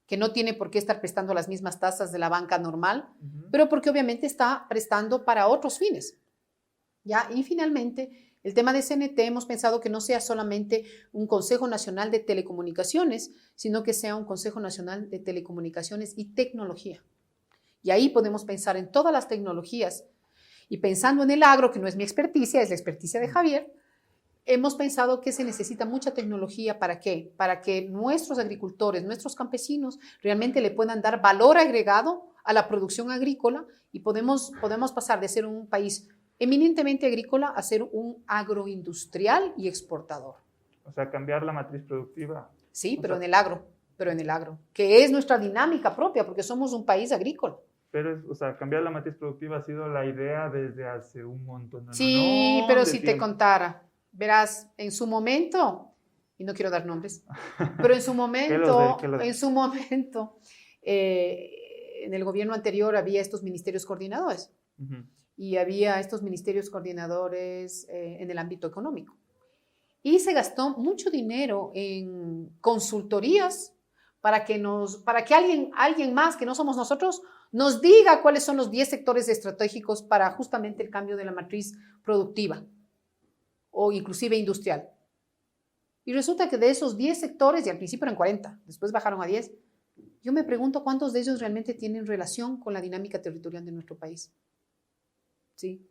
que no tiene por qué estar prestando las mismas tasas de la banca normal, pero porque obviamente está prestando para otros fines. ¿Ya? Y finalmente, el tema de CNT hemos pensado que no sea solamente un Consejo Nacional de Telecomunicaciones, sino que sea un Consejo Nacional de Telecomunicaciones y Tecnología. Y ahí podemos pensar en todas las tecnologías. Y pensando en el agro, que no es mi experticia, es la experticia de Javier, hemos pensado que se necesita mucha tecnología. ¿Para qué? Para que nuestros agricultores, nuestros campesinos, realmente le puedan dar valor agregado a la producción agrícola y podemos pasar de ser un país eminentemente agrícola a ser un agroindustrial y exportador. O sea, cambiar la matriz productiva. Sí, pero en el agro, que es nuestra dinámica propia, porque somos un país agrícola. Pero, o sea, cambiar la matriz productiva ha sido la idea desde hace un montón de Sí, pero si te contara, verás, en su momento, y no quiero dar nombres, pero en su momento, en el gobierno anterior había estos ministerios coordinadores. Y había estos ministerios coordinadores en el ámbito económico. Y se gastó mucho dinero en consultorías para que alguien más, que no somos nosotros, nos diga cuáles son los 10 sectores estratégicos para justamente el cambio de la matriz productiva o inclusive industrial. Y resulta que de esos 10 sectores, y al principio eran 40, después bajaron a 10, yo me pregunto cuántos de ellos realmente tienen relación con la dinámica territorial de nuestro país. ¿Sí?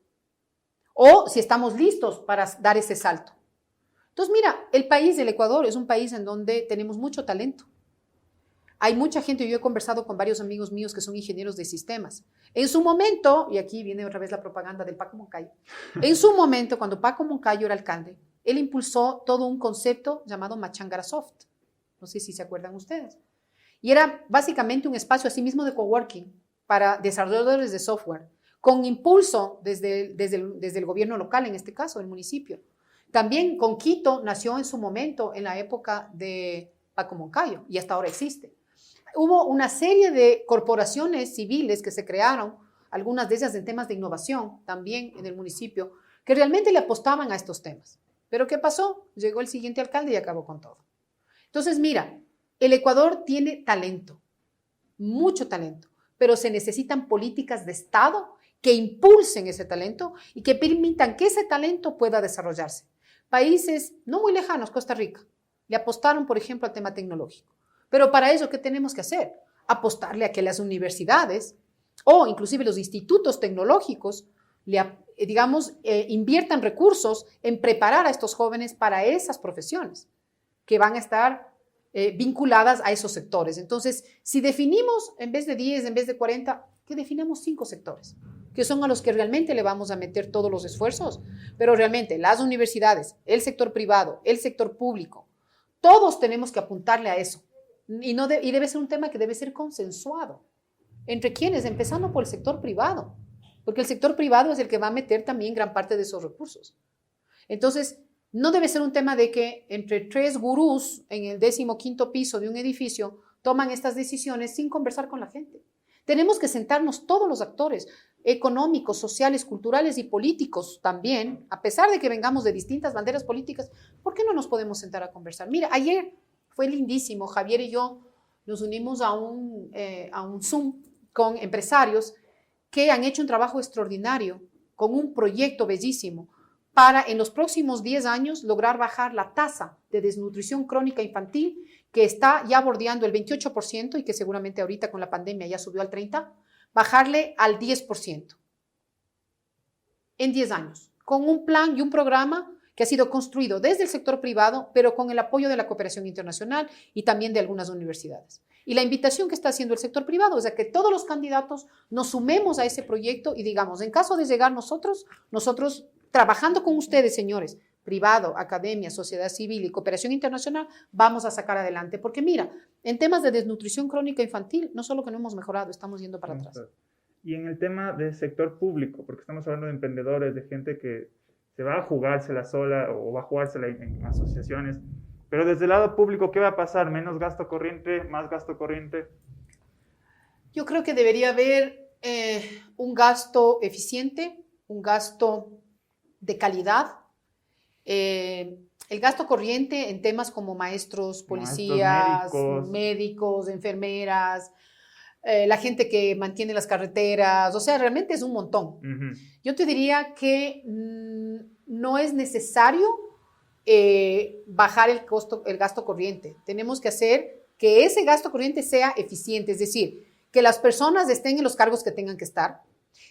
O si estamos listos para dar ese salto. Entonces, mira, el país del Ecuador es un país en donde tenemos mucho talento. Hay mucha gente, yo he conversado con varios amigos míos que son ingenieros de sistemas. En su momento, y aquí viene otra vez la propaganda del Paco Moncayo, en su momento, cuando Paco Moncayo era alcalde, él impulsó todo un concepto llamado Machangara Soft. No sé si se acuerdan ustedes. Y era básicamente un espacio así mismo de coworking para desarrolladores de software, con impulso desde el gobierno local, en este caso, el municipio. También con Quito nació en su momento, en la época de Paco Moncayo, y hasta ahora existe. Hubo una serie de corporaciones civiles que se crearon, algunas de ellas en temas de innovación, también en el municipio, que realmente le apostaban a estos temas. Pero ¿qué pasó? Llegó el siguiente alcalde y acabó con todo. Entonces, mira, el Ecuador tiene talento, mucho talento, pero se necesitan políticas de Estado que impulsen ese talento y que permitan que ese talento pueda desarrollarse. Países no muy lejanos, Costa Rica, le apostaron, por ejemplo, al tema tecnológico. Pero para eso, ¿qué tenemos que hacer? Apostarle a que las universidades o inclusive los institutos tecnológicos, inviertan recursos en preparar a estos jóvenes para esas profesiones que van a estar vinculadas a esos sectores. Entonces, si definimos, en vez de 10, en vez de 40, que definamos 5 sectores, que son a los que realmente le vamos a meter todos los esfuerzos, pero realmente las universidades, el sector privado, el sector público, todos tenemos que apuntarle a eso. Y debe ser un tema que debe ser consensuado. ¿Entre quiénes? Empezando por el sector privado, porque el sector privado es el que va a meter también gran parte de esos recursos. Entonces, no debe ser un tema de que entre 3 gurús en el 15º piso de un edificio toman estas decisiones sin conversar con la gente. Tenemos que sentarnos todos los actores económicos, sociales, culturales y políticos también, a pesar de que vengamos de distintas banderas políticas. ¿Por qué no nos podemos sentar a conversar? Mira, ayer fue lindísimo, Javier y yo nos unimos a un Zoom con empresarios que han hecho un trabajo extraordinario con un proyecto bellísimo para en los próximos 10 años lograr bajar la tasa de desnutrición crónica infantil, que está ya bordeando el 28% y que seguramente ahorita con la pandemia ya subió al 30%, bajarle al 10% en 10 años, con un plan y un programa que ha sido construido desde el sector privado, pero con el apoyo de la cooperación internacional y también de algunas universidades. Y la invitación que está haciendo el sector privado es a que todos los candidatos nos sumemos a ese proyecto y digamos, en caso de llegar nosotros trabajando con ustedes, señores, privado, academia, sociedad civil y cooperación internacional, vamos a sacar adelante. Porque mira, en temas de desnutrición crónica infantil, no solo que no hemos mejorado, estamos yendo para atrás. Y en el tema del sector público, porque estamos hablando de emprendedores, de gente que se va a jugársela sola o va a jugársela en asociaciones, pero desde el lado público, ¿qué va a pasar? ¿Menos gasto corriente? ¿Más gasto corriente? Yo creo que debería haber un gasto eficiente, un gasto de calidad. El gasto corriente en temas como maestros, policías, médicos, enfermeras, la gente que mantiene las carreteras, o sea, realmente es un montón. Yo te diría que no es necesario bajar el gasto corriente. Tenemos que hacer que ese gasto corriente sea eficiente, es decir, que las personas estén en los cargos que tengan que estar.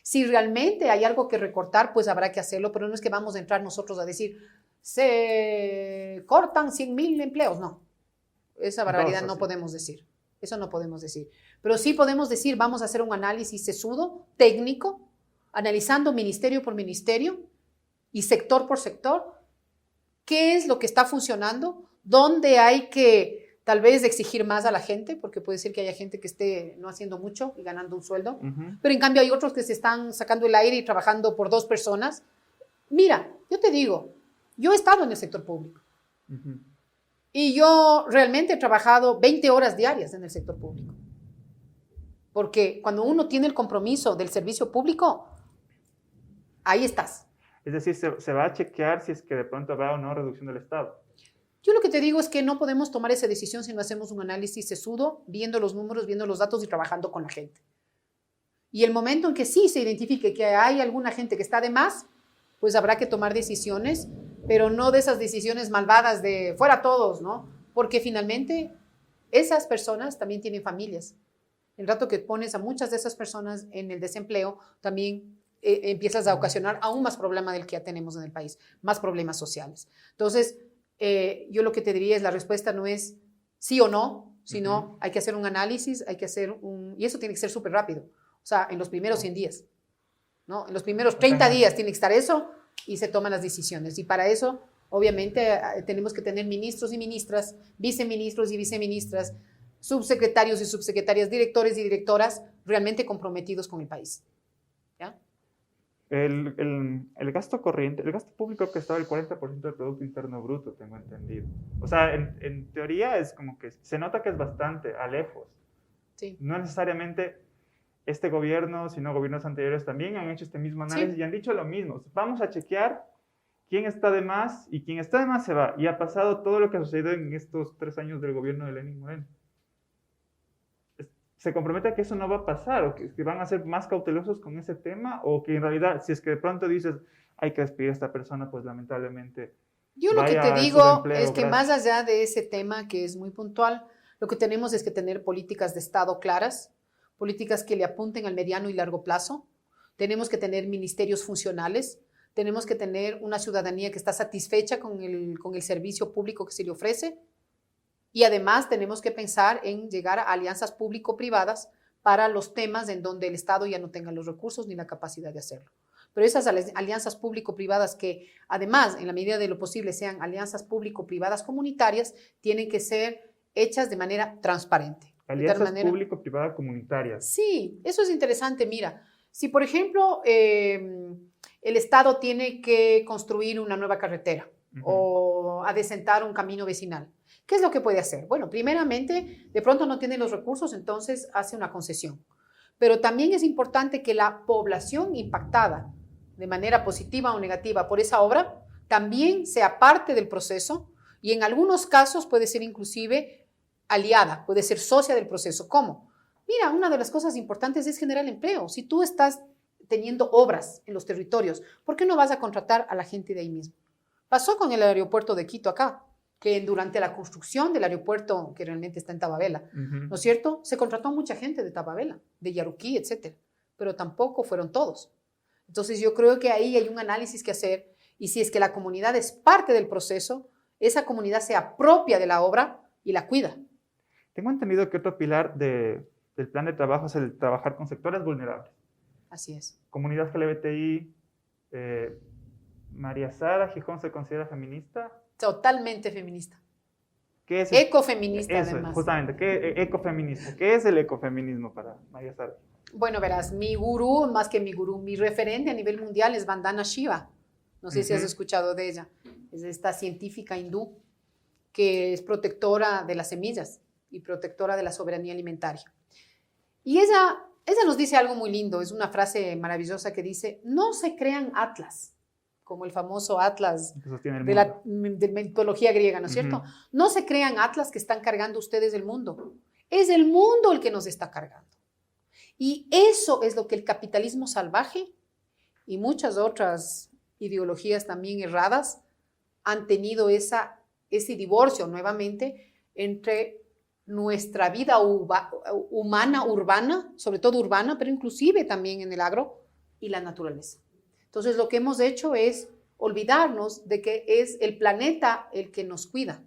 Si realmente hay algo que recortar, pues habrá que hacerlo, pero no es que vamos a entrar nosotros a decir, se cortan 100,000 empleos, no. Esa barbaridad no podemos decir. Eso no podemos decir. Pero sí podemos decir, vamos a hacer un análisis sesudo, técnico, analizando ministerio por ministerio y sector por sector, qué es lo que está funcionando, dónde hay que tal vez exigir más a la gente, porque puede ser que haya gente que esté no haciendo mucho y ganando un sueldo, pero en cambio hay otros que se están sacando el aire y trabajando por 2 personas. Mira, yo te digo, yo he estado en el sector público y yo realmente he trabajado 20 horas diarias en el sector público, porque cuando uno tiene el compromiso del servicio público, ahí estás. Es decir, se va a chequear si es que de pronto habrá o no reducción del Estado. Yo lo que te digo es que no podemos tomar esa decisión si no hacemos un análisis sesudo, viendo los números, viendo los datos y trabajando con la gente. Y el momento en que sí se identifique que hay alguna gente que está de más, pues habrá que tomar decisiones, pero no de esas decisiones malvadas de fuera todos, ¿no? Porque finalmente esas personas también tienen familias. El rato que pones a muchas de esas personas en el desempleo, también empiezas a ocasionar aún más problema del que ya tenemos en el país, más problemas sociales. Entonces, yo lo que te diría es, la respuesta no es sí o no, sino hay que hacer un análisis, hay que hacer y eso tiene que ser súper rápido. O sea, en los primeros 100 días, ¿no? En los primeros 30 días tiene que estar eso y se toman las decisiones. Y para eso, obviamente, tenemos que tener ministros y ministras, viceministros y viceministras, subsecretarios y subsecretarias, directores y directoras realmente comprometidos con el país. ¿Ya? El gasto corriente, el gasto público que estaba el 40% del Producto Interno Bruto, tengo entendido. O sea, en teoría es como que se nota que es bastante, a lejos. Sí. No necesariamente este gobierno, sino gobiernos anteriores también han hecho este mismo análisis y han dicho lo mismo. Vamos a chequear quién está de más y quién está de más se va. Y ha pasado todo lo que ha sucedido en estos 3 años del gobierno de Lenín Moreno. ¿Se compromete a que eso no va a pasar? ¿O que van a ser más cautelosos con ese tema? ¿O que en realidad, si es que de pronto dices, hay que despedir a esta persona, pues lamentablemente Yo lo que vaya te a digo subempleo es que gratis. más allá de ese tema que es muy puntual, lo que tenemos es que tener políticas de Estado claras, políticas que le apunten al mediano y largo plazo. Tenemos que tener ministerios funcionales, tenemos que tener una ciudadanía que está satisfecha con el servicio público que se le ofrece y además tenemos que pensar en llegar a alianzas público-privadas para los temas en donde el Estado ya no tenga los recursos ni la capacidad de hacerlo. Pero esas alianzas público-privadas que además, en la medida de lo posible, sean alianzas público-privadas comunitarias, tienen que ser hechas de manera transparente. Alianzas público-privadas comunitarias. Sí, eso es interesante. Mira, si por ejemplo el Estado tiene que construir una nueva carretera o adecentar un camino vecinal, ¿qué es lo que puede hacer? Bueno, primeramente, de pronto no tiene los recursos, entonces hace una concesión. Pero también es importante que la población impactada de manera positiva o negativa por esa obra también sea parte del proceso y en algunos casos puede ser inclusive aliada, puede ser socia del proceso. ¿Cómo? Mira, una de las cosas importantes es generar empleo. Si tú estás teniendo obras en los territorios, ¿por qué no vas a contratar a la gente de ahí mismo? Pasó con el aeropuerto de Quito acá, que durante la construcción del aeropuerto, que realmente está en Tababela, ¿no es cierto? Se contrató a mucha gente de Tababela, de Yaruquí, etcétera, pero tampoco fueron todos. Entonces yo creo que ahí hay un análisis que hacer y si es que la comunidad es parte del proceso, esa comunidad se apropia de la obra y la cuida. Tengo entendido que otro pilar del plan de trabajo es el trabajar con sectores vulnerables. Así es. Comunidad LGBTI, María Sara Gijón se considera feminista. Totalmente feminista. ¿Qué es ecofeminista, eso, además. Justamente, ecofeminista. ¿Qué es el ecofeminismo para María Sara? Bueno, verás, mi gurú, más que mi gurú, mi referente a nivel mundial es Vandana Shiva. No sé si has escuchado de ella. Es esta científica hindú que es protectora de las semillas y protectora de la soberanía alimentaria. Y ella nos dice algo muy lindo, es una frase maravillosa que dice, no se crean atlas, como el famoso atlas de la mitología griega, ¿no es cierto? No se crean atlas que están cargando ustedes el mundo. Es el mundo el que nos está cargando. Y eso es lo que el capitalismo salvaje y muchas otras ideologías también erradas han tenido ese divorcio nuevamente entre nuestra vida humana, urbana, sobre todo urbana, pero inclusive también en el agro y la naturaleza. Entonces lo que hemos hecho es olvidarnos de que es el planeta el que nos cuida.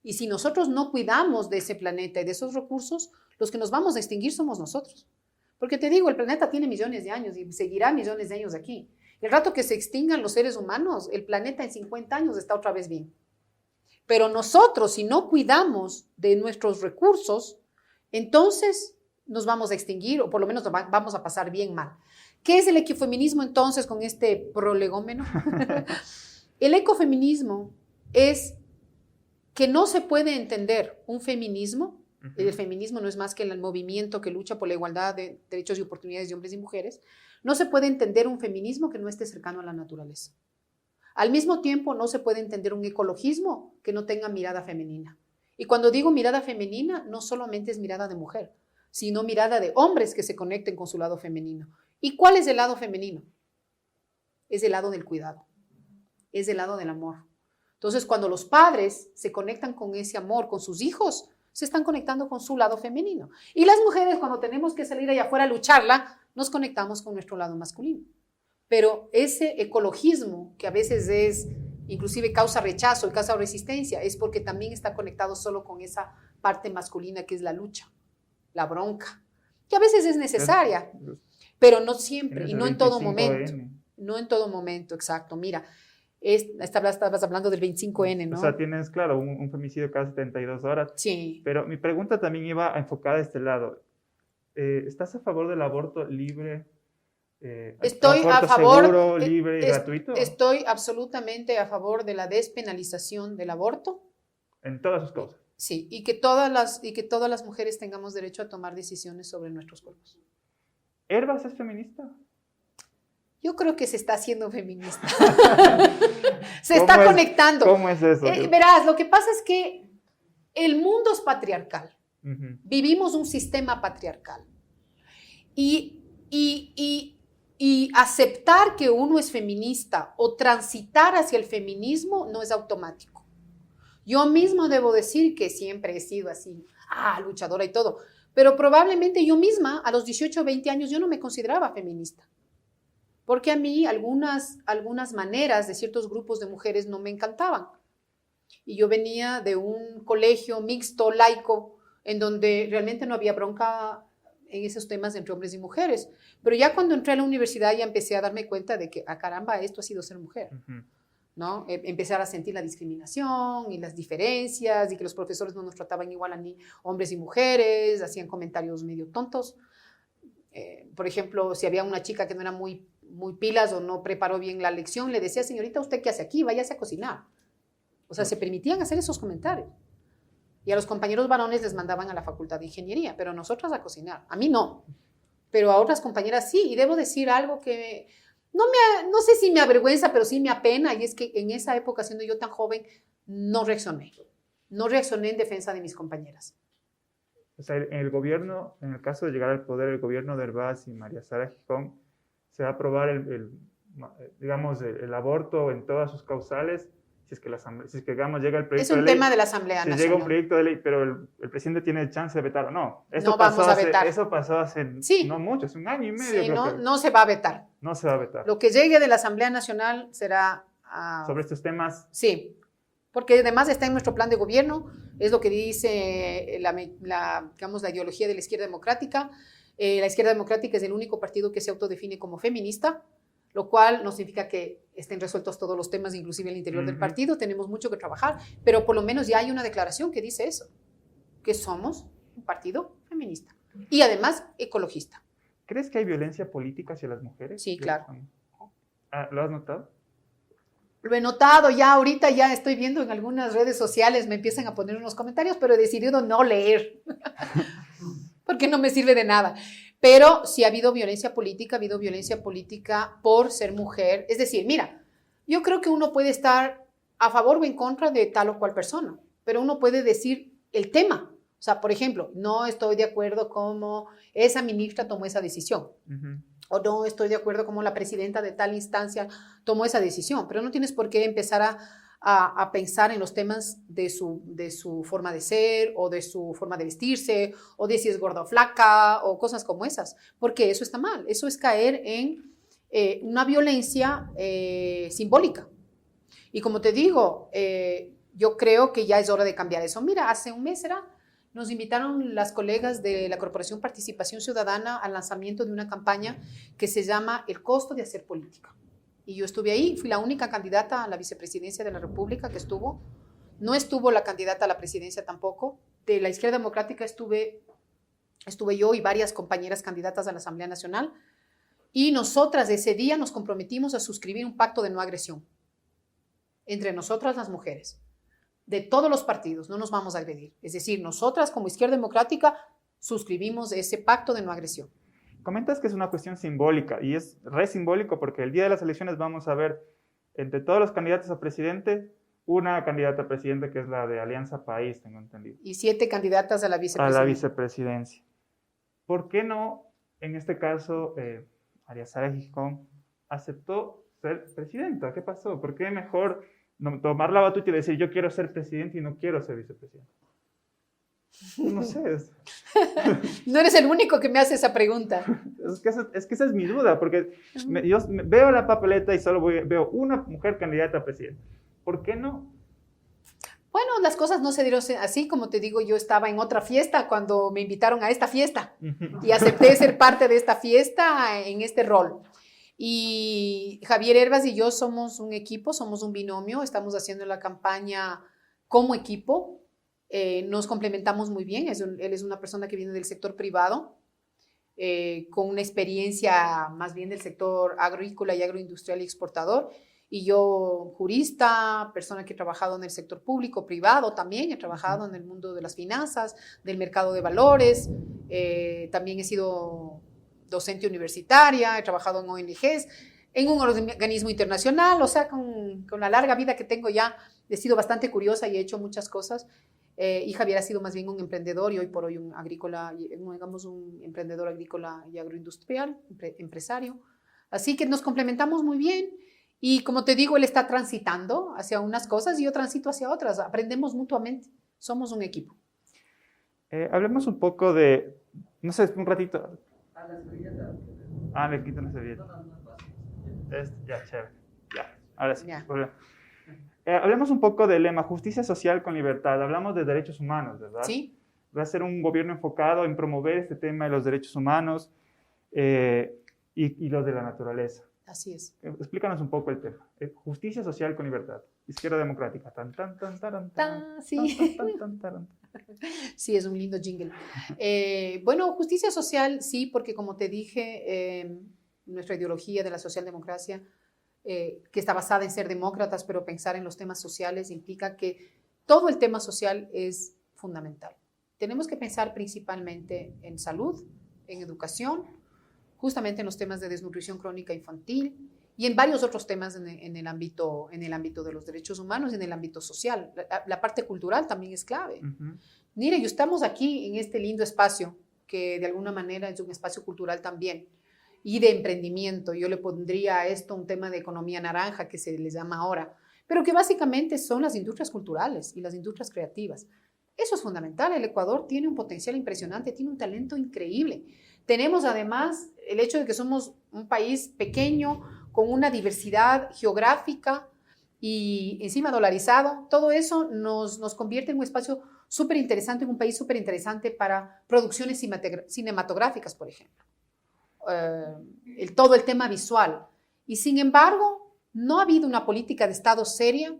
Y si nosotros no cuidamos de ese planeta y de esos recursos, los que nos vamos a extinguir somos nosotros. Porque te digo, el planeta tiene millones de años y seguirá millones de años aquí. El rato que se extingan los seres humanos, el planeta en 50 años está otra vez bien. Pero nosotros, si no cuidamos de nuestros recursos, entonces nos vamos a extinguir o por lo menos nos vamos a pasar bien mal. ¿Qué es el ecofeminismo entonces con este prolegómeno? El ecofeminismo es que no se puede entender un feminismo. El feminismo no es más que el movimiento que lucha por la igualdad de derechos y oportunidades de hombres y mujeres. No se puede entender un feminismo que no esté cercano a la naturaleza. Al mismo tiempo, no se puede entender un ecologismo que no tenga mirada femenina. Y cuando digo mirada femenina, no solamente es mirada de mujer, sino mirada de hombres que se conecten con su lado femenino. ¿Y cuál es el lado femenino? Es el lado del cuidado, es el lado del amor. Entonces, cuando los padres se conectan con ese amor, con sus hijos, se están conectando con su lado femenino. Y las mujeres, cuando tenemos que salir allá afuera a lucharla, nos conectamos con nuestro lado masculino. Pero ese ecologismo, que a veces es, inclusive causa rechazo y causa resistencia, es porque también está conectado solo con esa parte masculina que es la lucha, la bronca, que a veces es necesaria, pero no siempre y no en todo momento. No en todo momento, exacto. Mira, estabas hablando del 25N, ¿no? O sea, tienes, claro, un femicidio cada 72 horas. Sí. Pero mi pregunta también iba enfocada a este lado. ¿Estás a favor del aborto libre? Estoy a favor, seguro, libre y gratuito. Estoy absolutamente a favor de la despenalización del aborto. En todas sus causas. Sí, y que todas las mujeres tengamos derecho a tomar decisiones sobre nuestros cuerpos. ¿Herbas es feminista? Yo creo que se está haciendo feminista. Se está conectando. ¿Cómo es eso? Verás, lo que pasa es que el mundo es patriarcal. Vivimos un sistema patriarcal. Y aceptar que uno es feminista o transitar hacia el feminismo no es automático. Yo misma debo decir que siempre he sido así, luchadora y todo, pero probablemente yo misma a los 18 o 20 años yo no me consideraba feminista, porque a mí algunas maneras de ciertos grupos de mujeres no me encantaban. Y yo venía de un colegio mixto, laico, en donde realmente no había bronca en esos temas entre hombres y mujeres. Pero ya cuando entré a la universidad ya empecé a darme cuenta de que, caramba, esto ha sido ser mujer. ¿No? Empezar a sentir la discriminación y las diferencias y que los profesores no nos trataban igual a ni hombres y mujeres, hacían comentarios medio tontos. Por ejemplo, si había una chica que no era muy pilas o no preparó bien la lección, le decía, señorita, ¿usted qué hace aquí? Váyase a cocinar. O sea, se permitían hacer esos comentarios. Y a los compañeros varones les mandaban a la facultad de ingeniería, pero a nosotras a cocinar. A mí no, pero a otras compañeras sí. Y debo decir algo que no sé si me avergüenza, pero sí me apena, y es que en esa época, siendo yo tan joven, no reaccioné. No reaccioné en defensa de mis compañeras. O sea, en el gobierno, en el caso de llegar al poder, el gobierno de Hervás y María Sara Gijón, se va a aprobar digamos, el aborto en todas sus causales, si es que digamos, llega el proyecto de ley. Es un tema de la Asamblea Nacional. Si llega un proyecto de ley, pero el presidente tiene el chance de vetar o no. No vamos a vetar. Eso pasó hace no mucho, hace un año y medio. Sí, no se va a vetar. No se va a vetar. Lo que llegue de la Asamblea Nacional será... sobre estos temas. Sí, porque además está en nuestro plan de gobierno, es lo que dice digamos, la ideología de la izquierda democrática. La izquierda democrática es el único partido que se autodefine como feminista, lo cual no significa que estén resueltos todos los temas, inclusive el interior del partido. Tenemos mucho que trabajar, pero por lo menos ya hay una declaración que dice eso, que somos un partido feminista y además ecologista. ¿Crees que hay violencia política hacia las mujeres? Sí, claro. ¿Lo has notado? Lo he notado ya, ahorita ya estoy viendo en algunas redes sociales, me empiezan a poner unos comentarios, pero he decidido no leer, porque no me sirve de nada. Pero sí ha habido violencia política por ser mujer. Es decir, mira, yo creo que uno puede estar a favor o en contra de tal o cual persona, pero uno puede decir el tema. O sea, por ejemplo, no estoy de acuerdo cómo esa ministra tomó esa decisión. O no estoy de acuerdo cómo la presidenta de tal instancia tomó esa decisión. Pero no tienes por qué empezar a pensar en los temas de su forma de ser o de su forma de vestirse o de si es gorda o flaca o cosas como esas, porque eso está mal. Eso es caer en una violencia simbólica. Y como te digo, yo creo que ya es hora de cambiar eso. Mira, hace un mes nos invitaron las colegas de la Corporación Participación Ciudadana al lanzamiento de una campaña que se llama El costo de hacer política. Y yo estuve ahí, fui la única candidata a la vicepresidencia de la República que estuvo. No estuvo la candidata a la presidencia tampoco. De la izquierda democrática estuve yo y varias compañeras candidatas a la Asamblea Nacional. Y nosotras ese día nos comprometimos a suscribir un pacto de no agresión entre nosotras las mujeres. De todos los partidos, no nos vamos a agredir. Es decir, nosotras como izquierda democrática suscribimos ese pacto de no agresión. Comentas que es una cuestión simbólica y es re simbólico porque el día de las elecciones vamos a ver entre todos los candidatos a presidente una candidata a presidente que es la de Alianza País, tengo entendido. Y 7 candidatas a la vicepresidencia. A la vicepresidencia. ¿Por qué no, en este caso, María Sara Gijón aceptó ser presidenta? ¿Qué pasó? ¿Por qué mejor tomar la batuta y decir yo quiero ser presidente y no quiero ser vicepresidente? No sé. No eres el único que me hace esa pregunta. Es que esa es mi duda, porque yo veo la papeleta y solo veo una mujer candidata a presidente. ¿Por qué no? Bueno, las cosas no se dieron así. Como te digo, yo estaba en otra fiesta cuando me invitaron a esta fiesta y acepté ser parte de esta fiesta en este rol. Y Javier Hervás y yo somos un equipo, somos un binomio, estamos haciendo la campaña como equipo. Nos complementamos muy bien. Él es una persona que viene del sector privado, con una experiencia más bien del sector agrícola y agroindustrial y exportador. Y yo, jurista, persona que he trabajado en el sector público, privado también, he trabajado en el mundo de las finanzas, del mercado de valores, también he sido docente universitaria, he trabajado en ONGs, en un organismo internacional, o sea, con la larga vida que tengo ya, he sido bastante curiosa y he hecho muchas cosas. Y Javier ha sido más bien un emprendedor y hoy por hoy un emprendedor agrícola y agroindustrial, empresario. Así que nos complementamos muy bien. Y como te digo, él está transitando hacia unas cosas y yo transito hacia otras. Aprendemos mutuamente. Somos un equipo. Hablemos un poco de, no sé, un ratito. Le quito una servilleta. Ya, chévere. Ya, ahora sí. Ya. Hablemos un poco del lema justicia social con libertad. Hablamos de derechos humanos, ¿verdad? Sí. Va a ser un gobierno enfocado en promover este tema de los derechos humanos y los de la naturaleza. Así es. Explícanos un poco el tema. Justicia social con libertad. Izquierda democrática. Tan, tan, tan, taran, tan, Sí. tan, tan, tan, taran. Sí, es un lindo jingle. Bueno, justicia social, sí, porque como te dije, nuestra ideología de la socialdemocracia, que está basada en ser demócratas, pero pensar en los temas sociales implica que todo el tema social es fundamental. Tenemos que pensar principalmente en salud, en educación, justamente en los temas de desnutrición crónica infantil y en varios otros temas en el ámbito de los derechos humanos y en el ámbito social. La parte cultural también es clave. Mire, y estamos aquí en este lindo espacio, que de alguna manera es un espacio cultural también, y de emprendimiento. Yo le pondría a esto un tema de economía naranja, que se les llama ahora, pero que básicamente son las industrias culturales y las industrias creativas. Eso es fundamental. El Ecuador tiene un potencial impresionante, tiene un talento increíble. Tenemos además el hecho de que somos un país pequeño, con una diversidad geográfica y encima dolarizado. Todo eso nos convierte en un espacio súper interesante, en un país súper interesante para producciones cinematográficas, por ejemplo. Todo el tema visual. Y sin embargo, no ha habido una política de Estado seria.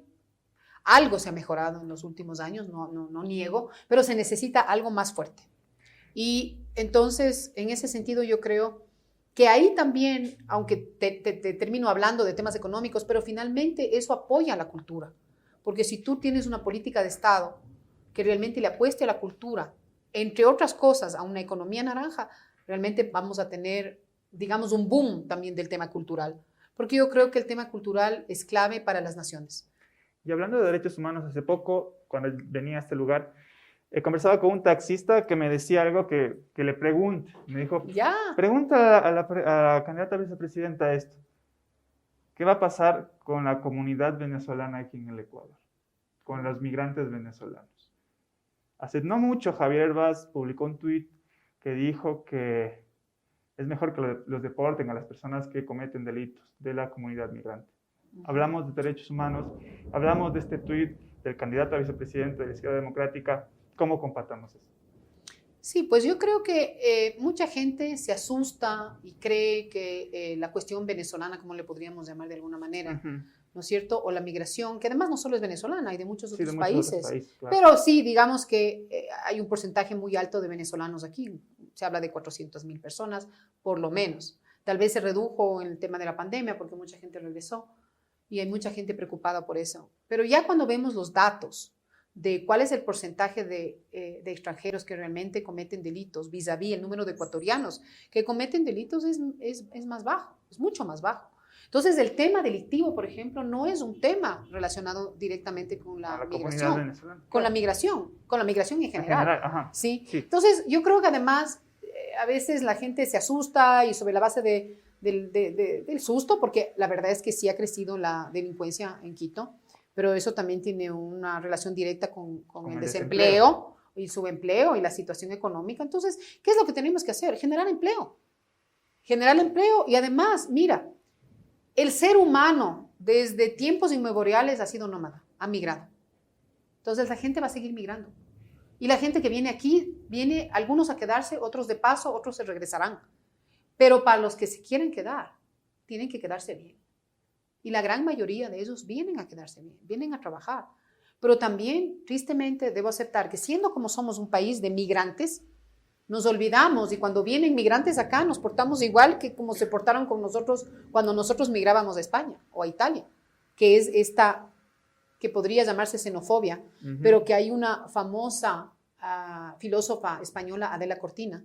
Algo se ha mejorado en los últimos años, no niego, pero se necesita algo más fuerte. Y entonces, en ese sentido, yo creo que ahí también, aunque te termino hablando de temas económicos, pero finalmente eso apoya a la cultura. Porque si tú tienes una política de Estado que realmente le apueste a la cultura, entre otras cosas, a una economía naranja, realmente vamos a tener, digamos, un boom también del tema cultural. Porque yo creo que el tema cultural es clave para las naciones. Y hablando de derechos humanos, hace poco, cuando venía a este lugar, conversaba con un taxista que me decía algo que le pregunte. Me dijo, pregunta a la candidata a vicepresidenta esto. ¿Qué va a pasar con la comunidad venezolana aquí en el Ecuador? Con los migrantes venezolanos. Hace no mucho, Javier Vaz publicó un tuit que dijo que es mejor que los deporten a las personas que cometen delitos de la comunidad migrante. Hablamos de derechos humanos, hablamos de este tuit del candidato a vicepresidente de la Izquierda Democrática. ¿Cómo compatamos eso? Sí, pues yo creo que mucha gente se asusta y cree que la cuestión venezolana, como le podríamos llamar de alguna manera, ¿no es cierto? O la migración, que además no solo es venezolana, hay de muchos otros países. Claro. Pero sí, digamos que hay un porcentaje muy alto de venezolanos aquí. Se habla de 400,000 personas, por lo menos. Tal vez se redujo en el tema de la pandemia porque mucha gente regresó y hay mucha gente preocupada por eso. Pero ya cuando vemos los datos de cuál es el porcentaje de extranjeros que realmente cometen delitos, vis a vis el número de ecuatorianos que cometen delitos es más bajo, es mucho más bajo. Entonces, el tema delictivo, por ejemplo, no es un tema relacionado directamente con la migración, con la migración en general. ¿Sí? Entonces, yo creo que además a veces la gente se asusta y sobre la base del susto, porque la verdad es que sí ha crecido la delincuencia en Quito, pero eso también tiene una relación directa con el desempleo y subempleo y la situación económica. Entonces, ¿qué es lo que tenemos que hacer? Generar empleo. Generar empleo y además, mira, el ser humano desde tiempos inmemoriales ha sido nómada, ha migrado. Entonces, la gente va a seguir migrando. Y la gente que viene aquí, viene algunos a quedarse, otros de paso, otros se regresarán. Pero para los que se quieren quedar, tienen que quedarse bien. Y la gran mayoría de ellos vienen a quedarse bien, vienen a trabajar. Pero también, tristemente, debo aceptar que siendo como somos un país de migrantes, nos olvidamos y cuando vienen migrantes acá nos portamos igual que como se portaron con nosotros cuando nosotros migrábamos a España o a Italia, que es esta que podría llamarse xenofobia, pero que hay una famosa filósofa española, Adela Cortina,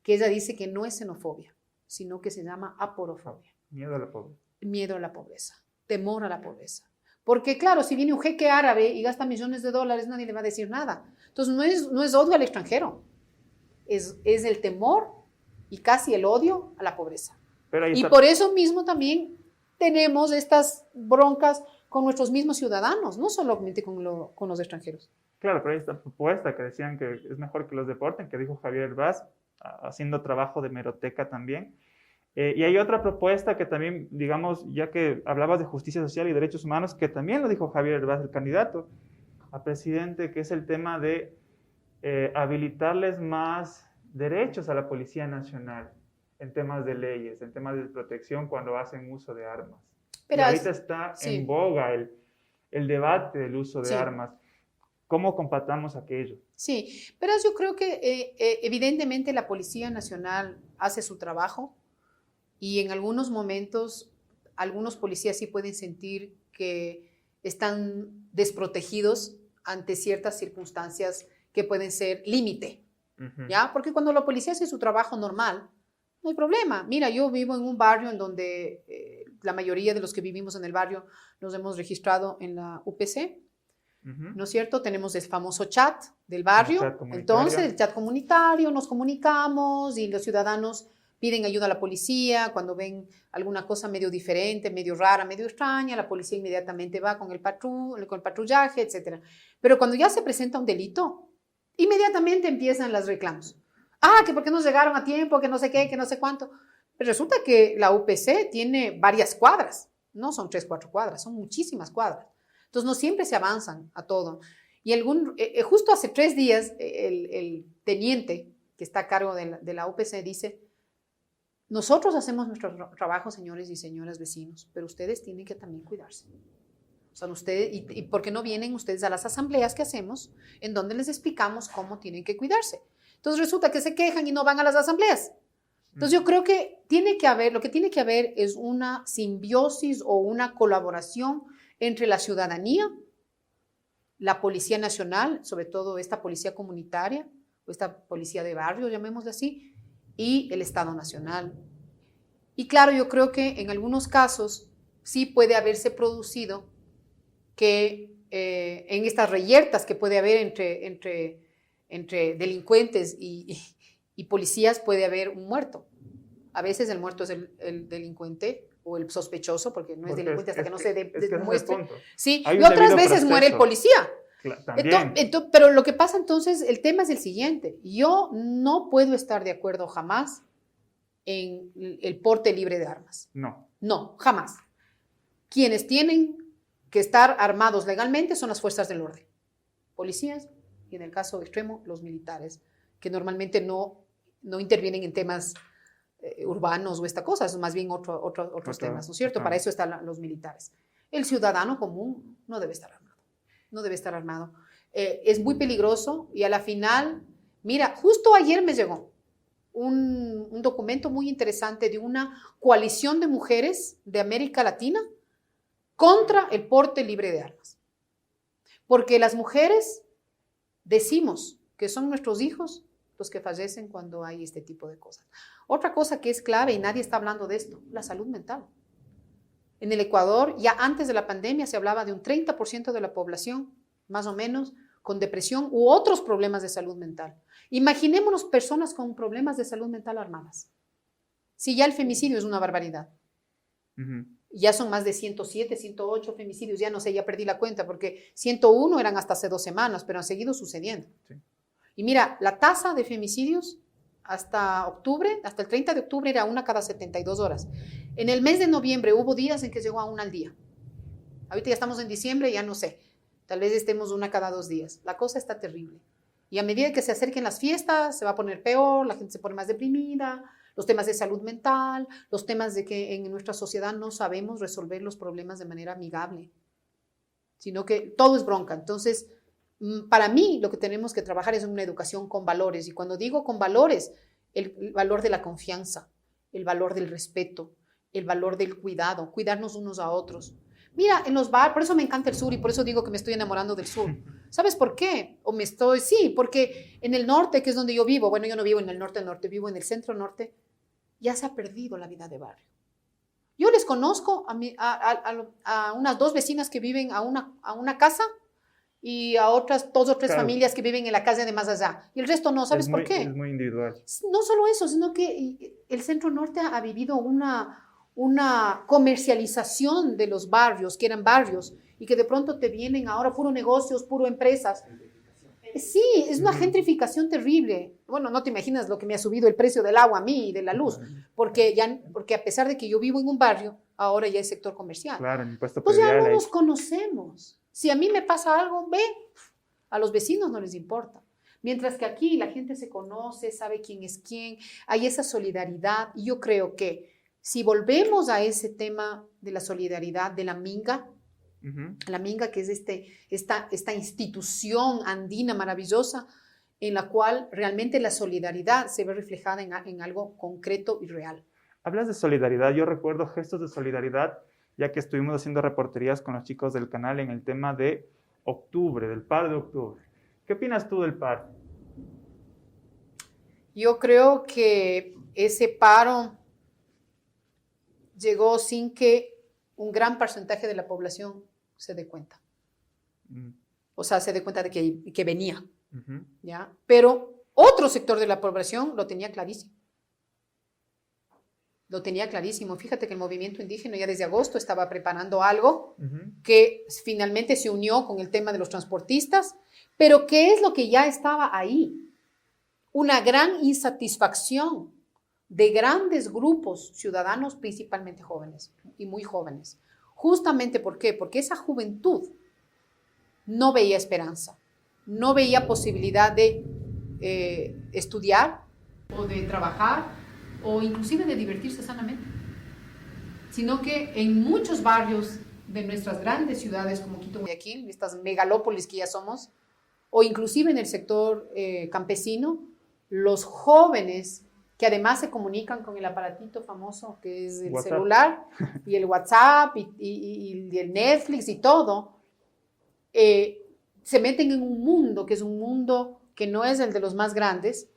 que ella dice que no es xenofobia, sino que se llama aporofobia. Miedo a la pobreza. Miedo a la pobreza, temor a la pobreza. Porque claro, si viene un jeque árabe y gasta millones de dólares, nadie le va a decir nada. Entonces no es odio al extranjero, es el temor y casi el odio a la pobreza. Pero ahí Y está. por eso mismo también tenemos estas broncas con nuestros mismos ciudadanos, no solamente con los extranjeros. Claro, pero hay esta propuesta que decían que es mejor que los deporten, que dijo Javier Herbaz, haciendo trabajo de hemeroteca también. Y hay otra propuesta que también, digamos, ya que hablabas de justicia social y derechos humanos, que también lo dijo Javier Herbaz, el candidato a presidente, que es el tema de habilitarles más derechos a la Policía Nacional en temas de leyes, en temas de protección cuando hacen uso de armas. Pero y ahorita está sí. en boga el debate del uso de Sí. armas. ¿Cómo combatamos aquello? Sí, pero yo creo que evidentemente la Policía Nacional hace su trabajo y en algunos momentos algunos policías sí pueden sentir que están desprotegidos ante ciertas circunstancias que pueden ser límite, ¿ya? Porque cuando la policía hace su trabajo normal, no hay problema. Mira, yo vivo en un barrio en donde la mayoría de los que vivimos en el barrio nos hemos registrado en la UPC, ¿no es cierto? Tenemos el famoso chat del barrio. Entonces, el chat comunitario, nos comunicamos y los ciudadanos piden ayuda a la policía cuando ven alguna cosa medio diferente, medio rara, medio extraña, la policía inmediatamente va con el patrullaje, etc. Pero cuando ya se presenta un delito, inmediatamente empiezan los reclamos. Ah, que por qué no llegaron a tiempo, que no sé qué, que no sé cuánto. Pero resulta que la UPC tiene varias cuadras, no son 3, 4 cuadras, son muchísimas cuadras. Entonces, no siempre se avanzan a todo. Y justo hace 3 días, el teniente que está a cargo de la UPC dice, nosotros hacemos nuestro trabajo, señores y señoras vecinos, pero ustedes tienen que también cuidarse. O sea, ustedes, ¿y por qué no vienen ustedes a las asambleas que hacemos en donde les explicamos cómo tienen que cuidarse? Entonces, resulta que se quejan y no van a las asambleas. Entonces, yo creo que lo que tiene que haber es una simbiosis o una colaboración entre la ciudadanía, la Policía Nacional, sobre todo esta policía comunitaria, o esta policía de barrio, llamémosla así, y el Estado Nacional. Y claro, yo creo que en algunos casos sí puede haberse producido que en estas reyertas que puede haber entre delincuentes y policías puede haber un muerto. A veces el muerto es el delincuente o el sospechoso, porque no es delincuente hasta que no se demuestre. Sí, y otras veces muere el policía. Pero lo que pasa entonces, el tema es el siguiente. Yo no puedo estar de acuerdo jamás en el porte libre de armas. No, jamás. Quienes tienen que estar armados legalmente son las fuerzas del orden. Policías y en el caso extremo, los militares, que normalmente no intervienen en temas urbanos o esta cosa, es más bien otros temas, ¿no es cierto? Para eso están los militares. El ciudadano común no debe estar armado. No debe estar armado. Es muy peligroso y a la final, mira, justo ayer me llegó un documento muy interesante de una coalición de mujeres de América Latina contra el porte libre de armas. Porque las mujeres decimos que son nuestros hijos los que fallecen cuando hay este tipo de cosas. Otra cosa que es clave y nadie está hablando de esto, la salud mental. En el Ecuador, ya antes de la pandemia, se hablaba de un 30% de la población, más o menos, con depresión u otros problemas de salud mental. Imaginémonos personas con problemas de salud mental armadas. Si ya el femicidio es una barbaridad. Ya son más de 107, 108 femicidios, ya no sé, ya perdí la cuenta, porque 101 eran hasta hace 2 semanas, pero han seguido sucediendo. Sí. Y mira, la tasa de femicidios hasta octubre, hasta el 30 de octubre era 1 cada 72 horas. En el mes de noviembre hubo días en que llegó a 1 al día. Ahorita ya estamos en diciembre, ya no sé, tal vez estemos 1 cada 2 días. La cosa está terrible. Y a medida que se acerquen las fiestas, se va a poner peor, la gente se pone más deprimida, los temas de salud mental, los temas de que en nuestra sociedad no sabemos resolver los problemas de manera amigable, sino que todo es bronca. Entonces, para mí, lo que tenemos que trabajar es una educación con valores. Y cuando digo con valores, el valor de la confianza, el valor del respeto, el valor del cuidado, cuidarnos unos a otros. Mira, en los bares, por eso me encanta el sur y por eso digo que me estoy enamorando del sur. ¿Sabes por qué? Sí, porque en el norte, que es donde yo vivo, bueno, yo no vivo en el norte, vivo en el centro norte, ya se ha perdido la vida de barrio. Yo les conozco a unas 2 vecinas que viven a una casa y a otras 2 o 3 Claro. familias que viven en la calle de más allá. Y el resto no, ¿sabes por qué? Es muy individual. No solo eso, sino que el Centro Norte ha vivido una comercialización de los barrios, que eran barrios, y que de pronto te vienen ahora puro negocios, puro empresas. Sí, es una gentrificación terrible. Bueno, no te imaginas lo que me ha subido el precio del agua a mí y de la luz, porque a pesar de que yo vivo en un barrio, ahora ya es sector comercial. Claro, el impuesto Pues ya predial no ahí. nos conocemos. Si a mí me pasa algo, ve, a los vecinos no les importa. Mientras que aquí la gente se conoce, sabe quién es quién, hay esa solidaridad. Y yo creo que si volvemos a ese tema de la solidaridad, de la minga, la minga que es esta institución andina maravillosa en la cual realmente la solidaridad se ve reflejada en algo concreto y real. Hablas de solidaridad, yo recuerdo gestos de solidaridad, ya que estuvimos haciendo reporterías con los chicos del canal en el tema de octubre, del paro de octubre. ¿Qué opinas tú del paro? Yo creo que ese paro llegó sin que un gran porcentaje de la población se dé cuenta. O sea, se dé cuenta de que venía. ¿Ya? Pero otro sector de la población lo tenía clarísimo. Lo tenía clarísimo. Fíjate que el movimiento indígena ya desde agosto estaba preparando algo que finalmente se unió con el tema de los transportistas, pero ¿qué es lo que ya estaba ahí? Una gran insatisfacción de grandes grupos ciudadanos, principalmente jóvenes y muy jóvenes. Justamente ¿por qué? Porque esa juventud no veía esperanza, no veía posibilidad de estudiar o de trabajar o inclusive de divertirse sanamente, sino que en muchos barrios de nuestras grandes ciudades como Quito, Guayaquil, estas megalópolis que ya somos, o inclusive en el sector campesino, los jóvenes que además se comunican con el aparatito famoso que es el WhatsApp. celular y el WhatsApp y el Netflix y todo, se meten en un mundo que es un mundo que no es el de los más grandes,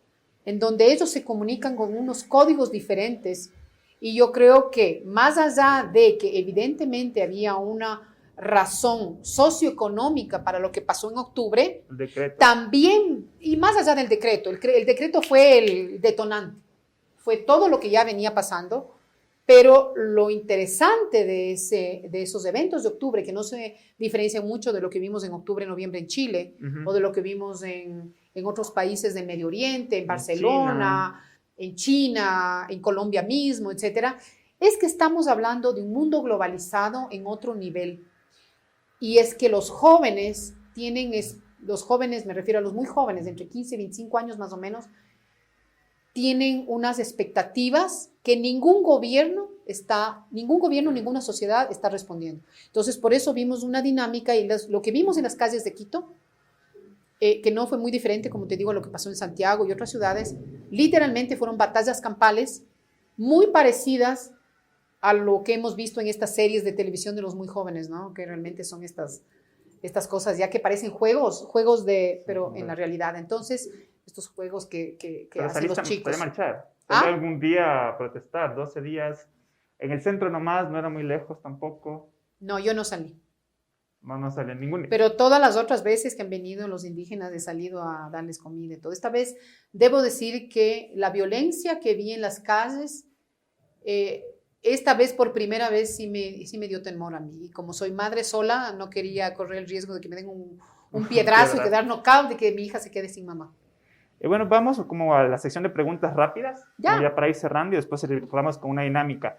en donde ellos se comunican con unos códigos diferentes. Y yo creo que más allá de que evidentemente había una razón socioeconómica para lo que pasó en octubre, El decreto. también, y más allá del decreto, el decreto fue el detonante, fue todo lo que ya venía pasando, pero lo interesante de esos eventos de octubre, que no se diferencian mucho de lo que vimos en octubre, noviembre en Chile, o de lo que vimos en otros países del Medio Oriente, en Barcelona, en China, en Colombia mismo, etcétera, es que estamos hablando de un mundo globalizado en otro nivel. Y es que los jóvenes me refiero a los muy jóvenes, entre 15 y 25 años más o menos, tienen unas expectativas que ningún gobierno, ninguna sociedad está respondiendo. Entonces, por eso vimos una dinámica y lo que vimos en las calles de Quito, que no fue muy diferente, como te digo, a lo que pasó en Santiago y otras ciudades, literalmente fueron batallas campales muy parecidas a lo que hemos visto en estas series de televisión de los muy jóvenes, ¿no? Que realmente son estas cosas ya que parecen juegos pero en la realidad. Entonces, estos juegos que hacen los chicos. ¿Podría marchar? ¿Podría algún día protestar? 12 días. En el centro nomás, no era muy lejos tampoco. No, yo no salí. No salí en ningún. Pero todas las otras veces que han venido los indígenas he salido a darles comida y todo. Esta vez debo decir que la violencia que vi en las calles, esta vez por primera vez sí me dio temor a mí. Y como soy madre sola, no quería correr el riesgo de que me den un piedrazo y quedar knockout, de que mi hija se quede sin mamá. Bueno, vamos como a la sección de preguntas rápidas, ya para ir cerrando y después cerramos con una dinámica.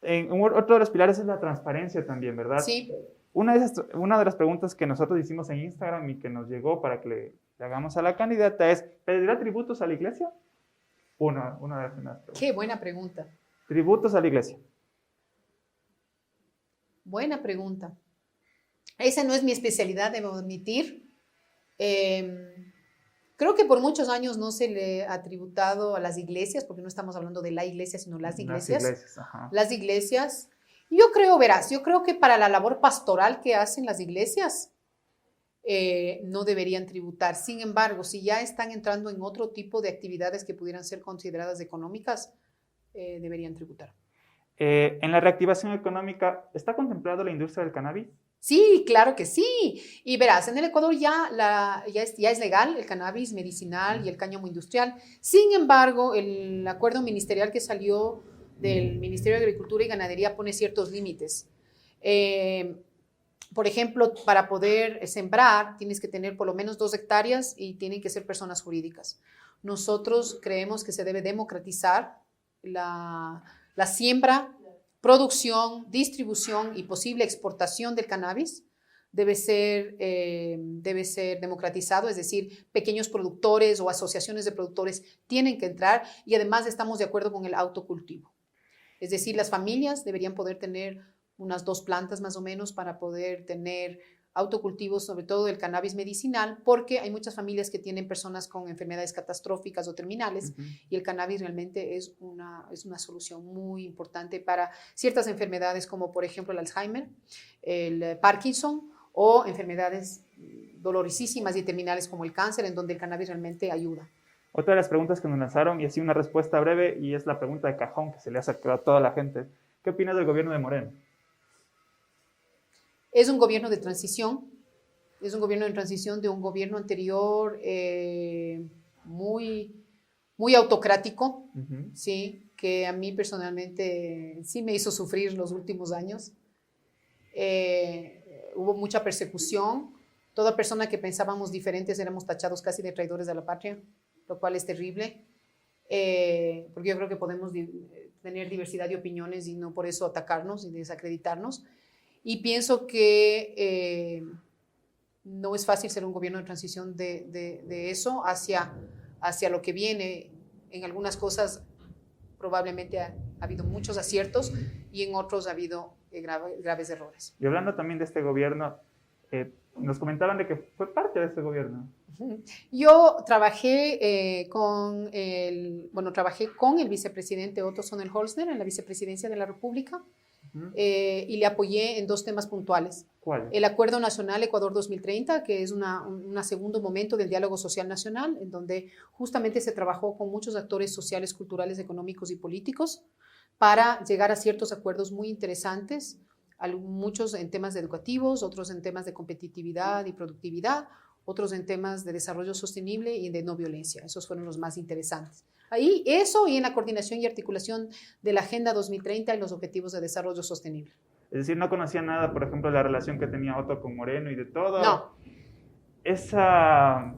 Otro de los pilares es la transparencia también, ¿verdad? Sí. Una de las preguntas que nosotros hicimos en Instagram y que nos llegó para que le hagamos a la candidata es, ¿pedirá tributos a la iglesia? Una de las primeras preguntas. Qué buena pregunta. ¿Tributos a la iglesia? Buena pregunta. Esa no es mi especialidad, debo admitir. Creo que por muchos años no se le ha tributado a las iglesias, porque no estamos hablando de la iglesia, sino las iglesias. Las iglesias. Yo creo que para la labor pastoral que hacen las iglesias, no deberían tributar. Sin embargo, si ya están entrando en otro tipo de actividades que pudieran ser consideradas económicas, deberían tributar. En la reactivación económica, ¿está contemplado la industria del cannabis? Sí, claro que sí. Y verás, en el Ecuador ya es legal el cannabis medicinal y el cáñamo industrial. Sin embargo, el acuerdo ministerial que salió del Ministerio de Agricultura y Ganadería pone ciertos límites. Por ejemplo, para poder sembrar tienes que tener por lo menos 2 hectáreas y tienen que ser personas jurídicas. Nosotros creemos que se debe democratizar la siembra, producción, distribución y posible exportación del cannabis. Debe ser democratizado, es decir, pequeños productores o asociaciones de productores tienen que entrar y además estamos de acuerdo con el autocultivo. Es decir, las familias deberían poder tener unas 2 plantas más o menos para poder tener autocultivos, sobre todo del cannabis medicinal, porque hay muchas familias que tienen personas con enfermedades catastróficas o terminales y el cannabis realmente es una solución muy importante para ciertas enfermedades como por ejemplo el Alzheimer, el Parkinson o enfermedades dolorosísimas y terminales como el cáncer, en donde el cannabis realmente ayuda. Otra de las preguntas que nos lanzaron, y así una respuesta breve, y es la pregunta de cajón que se le hace a toda la gente. ¿Qué opinas del gobierno de Moreno? Es un gobierno de transición, de un gobierno anterior muy autocrático, ¿sí? Que a mí personalmente sí me hizo sufrir los últimos años. Hubo mucha persecución, toda persona que pensábamos diferentes éramos tachados casi de traidores de la patria, lo cual es terrible, porque yo creo que podemos tener diversidad de opiniones y no por eso atacarnos y desacreditarnos. Y pienso que no es fácil ser un gobierno de transición de eso hacia lo que viene. En algunas cosas probablemente ha habido muchos aciertos y en otros ha habido graves errores. Y hablando también de este gobierno, nos comentaban de que fue parte de este gobierno. Yo trabajé con el vicepresidente Otto Sonnenholzner en la vicepresidencia de la República. Y le apoyé en 2 temas puntuales. ¿Cuál? El Acuerdo Nacional Ecuador 2030, que es un segundo momento del diálogo social nacional, en donde justamente se trabajó con muchos actores sociales, culturales, económicos y políticos para llegar a ciertos acuerdos muy interesantes, muchos en temas educativos, otros en temas de competitividad y productividad, otros en temas de desarrollo sostenible y de no violencia. Esos fueron los más interesantes. Ahí, eso y en la coordinación y articulación de la Agenda 2030 y los Objetivos de Desarrollo Sostenible. Es decir, no conocía nada, por ejemplo, de la relación que tenía Otto con Moreno y de todo. No. Esa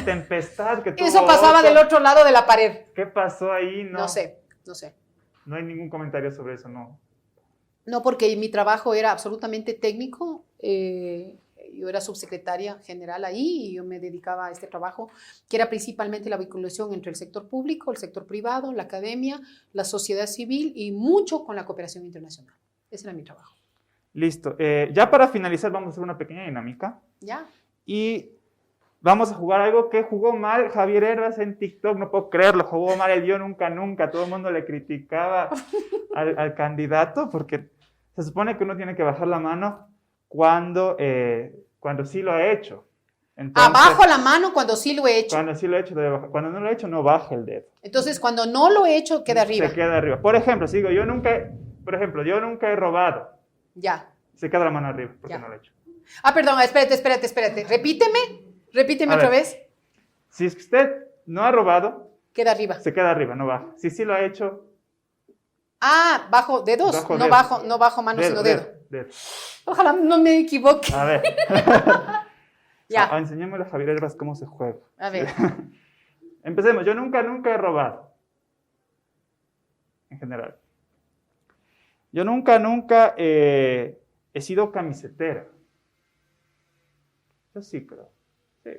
tempestad que tuvo Eso pasaba Otto, del otro lado de la pared. ¿qué pasó ahí? No sé. No hay ningún comentario sobre eso, no. No, porque mi trabajo era absolutamente técnico. Yo era subsecretaria general ahí y yo me dedicaba a este trabajo, que era principalmente la vinculación entre el sector público, el sector privado, la academia, la sociedad civil y mucho con la cooperación internacional. Ese era mi trabajo. Listo. Ya para finalizar vamos a hacer una pequeña dinámica. ¿Ya? Y vamos a jugar algo que jugó mal Javier Herbas en TikTok. No puedo creerlo, jugó mal el Yo Nunca Nunca. Todo el mundo le criticaba al candidato porque se supone que uno tiene que bajar la mano cuando sí lo ha hecho. Entonces, bajo la mano cuando sí lo he hecho. Cuando sí lo he hecho, debe bajar. Cuando no lo he hecho, no baja el dedo. Entonces, cuando no lo he hecho, queda arriba. Se queda arriba. Por ejemplo, si digo, yo nunca he robado. Ya. Se queda la mano arriba porque Ya. no lo he hecho. Perdón, espérate. Repíteme otra vez. Si usted no ha robado, Queda arriba. se queda arriba, no baja. Si sí lo ha hecho, Bajo dedos, no bajo manos, sino dedo. Ojalá no me equivoque. A ver. Ya. Enseñémosle a Javier Herbas cómo se juega. A ver. Empecemos. Yo nunca he robado. En general. Yo nunca he sido camisetera. Yo sí creo. Sí.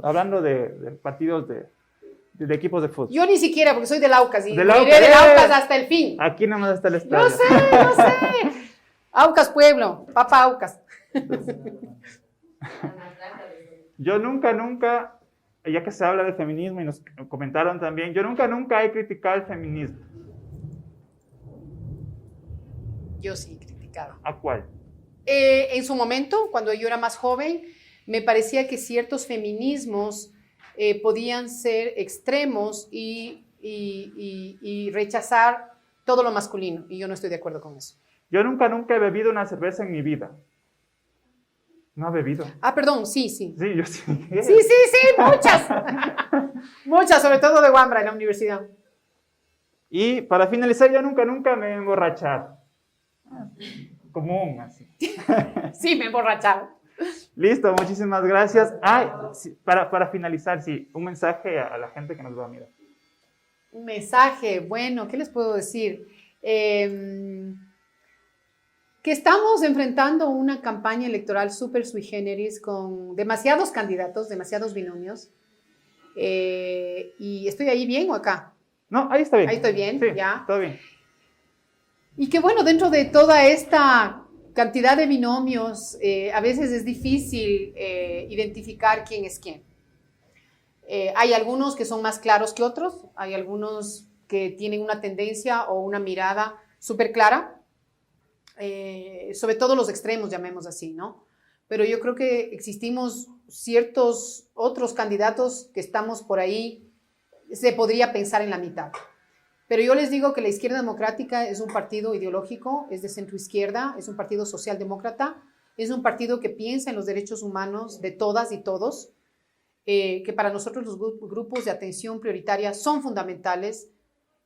Hablando de partidos de equipos de fútbol. Yo ni siquiera, porque soy del Aucas y iré Del del Aucas hasta el fin. Aquí nada más está el estadio. Yo sé. Aucas Pueblo, Papa Aucas. Yo nunca, ya que se habla de feminismo y nos comentaron también, yo nunca he criticado el feminismo. Yo sí criticaba. ¿A cuál? En su momento, cuando yo era más joven, me parecía que ciertos feminismos podían ser extremos y rechazar todo lo masculino, y yo no estoy de acuerdo con eso. Yo nunca he bebido una cerveza en mi vida. No ha bebido. Ah, perdón, sí, sí. Sí, yo sí. Sí, muchas. Muchas, sobre todo de Wambra en la universidad. Y para finalizar, yo nunca me he emborrachado. Común, así. Sí, me he emborrachado. Listo, muchísimas gracias. Sí, para finalizar, sí, un mensaje a la gente que nos va a mirar. Un mensaje, bueno, ¿qué les puedo decir? Que estamos enfrentando una campaña electoral súper sui generis con demasiados candidatos, demasiados binomios. ¿Y estoy ahí bien o acá? No, ahí está bien. Ahí estoy bien, sí, ya. Todo bien. Y que bueno, dentro de toda esta cantidad de binomios, a veces es difícil identificar quién es quién. Hay algunos que son más claros que otros, hay algunos que tienen una tendencia o una mirada súper clara, sobre todo los extremos, llamemos así, ¿no? Pero yo creo que existimos ciertos otros candidatos que estamos por ahí, se podría pensar en la mitad. Pero yo les digo que la Izquierda Democrática es un partido ideológico, es de centro izquierda, es un partido socialdemócrata, es un partido que piensa en los derechos humanos de todas y todos, que para nosotros los grupos de atención prioritaria son fundamentales.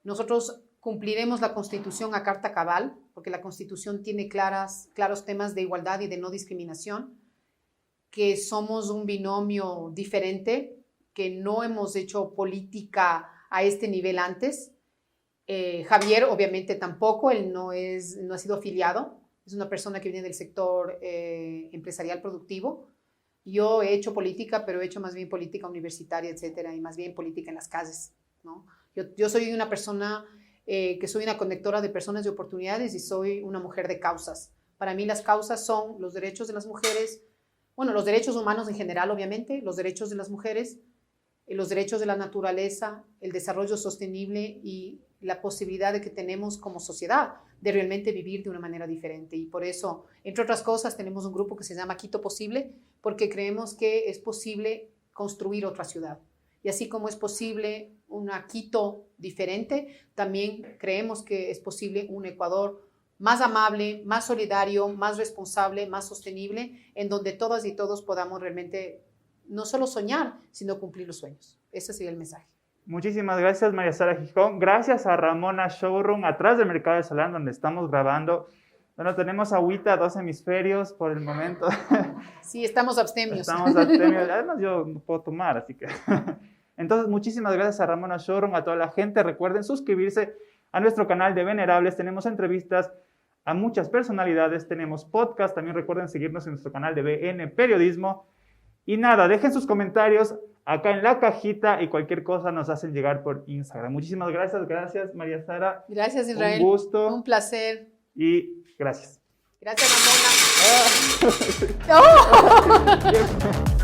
Nosotros cumpliremos la Constitución a carta cabal, porque la Constitución tiene claros temas de igualdad y de no discriminación, que somos un binomio diferente, que no hemos hecho política a este nivel antes. Javier, obviamente, tampoco, él no ha sido afiliado, es una persona que viene del sector empresarial productivo. Yo he hecho política, pero he hecho más bien política universitaria, etcétera, y más bien política en las calles, ¿no? Yo soy una persona que soy una conectora de personas de oportunidades y soy una mujer de causas. Para mí las causas son los derechos de las mujeres, bueno, los derechos humanos en general, obviamente, los derechos de las mujeres, los derechos de la naturaleza, el desarrollo sostenible y la posibilidad de que tenemos como sociedad de realmente vivir de una manera diferente. Y por eso, entre otras cosas, tenemos un grupo que se llama Quito Posible, porque creemos que es posible construir otra ciudad. Y así como es posible una Quito diferente, también creemos que es posible un Ecuador más amable, más solidario, más responsable, más sostenible, en donde todas y todos podamos realmente no solo soñar, sino cumplir los sueños. Ese sería el mensaje. Muchísimas gracias, María Sara Gijón. Gracias a Ramona Showroom, atrás del Mercado de Solán, donde estamos grabando. Bueno, tenemos agüita, 2 hemisferios por el momento. Sí, estamos abstemios. Estamos abstemios. Además, yo no puedo tomar, así que... Entonces, muchísimas gracias a Ramona Showroom, a toda la gente. Recuerden suscribirse a nuestro canal de Venerables. Tenemos entrevistas a muchas personalidades, tenemos podcast. También recuerden seguirnos en nuestro canal de BN Periodismo. Y nada, dejen sus comentarios acá en la cajita y cualquier cosa nos hacen llegar por Instagram. Muchísimas gracias María Sara. Gracias, Israel. Un gusto. Un placer. Y gracias. Gracias, Ramona.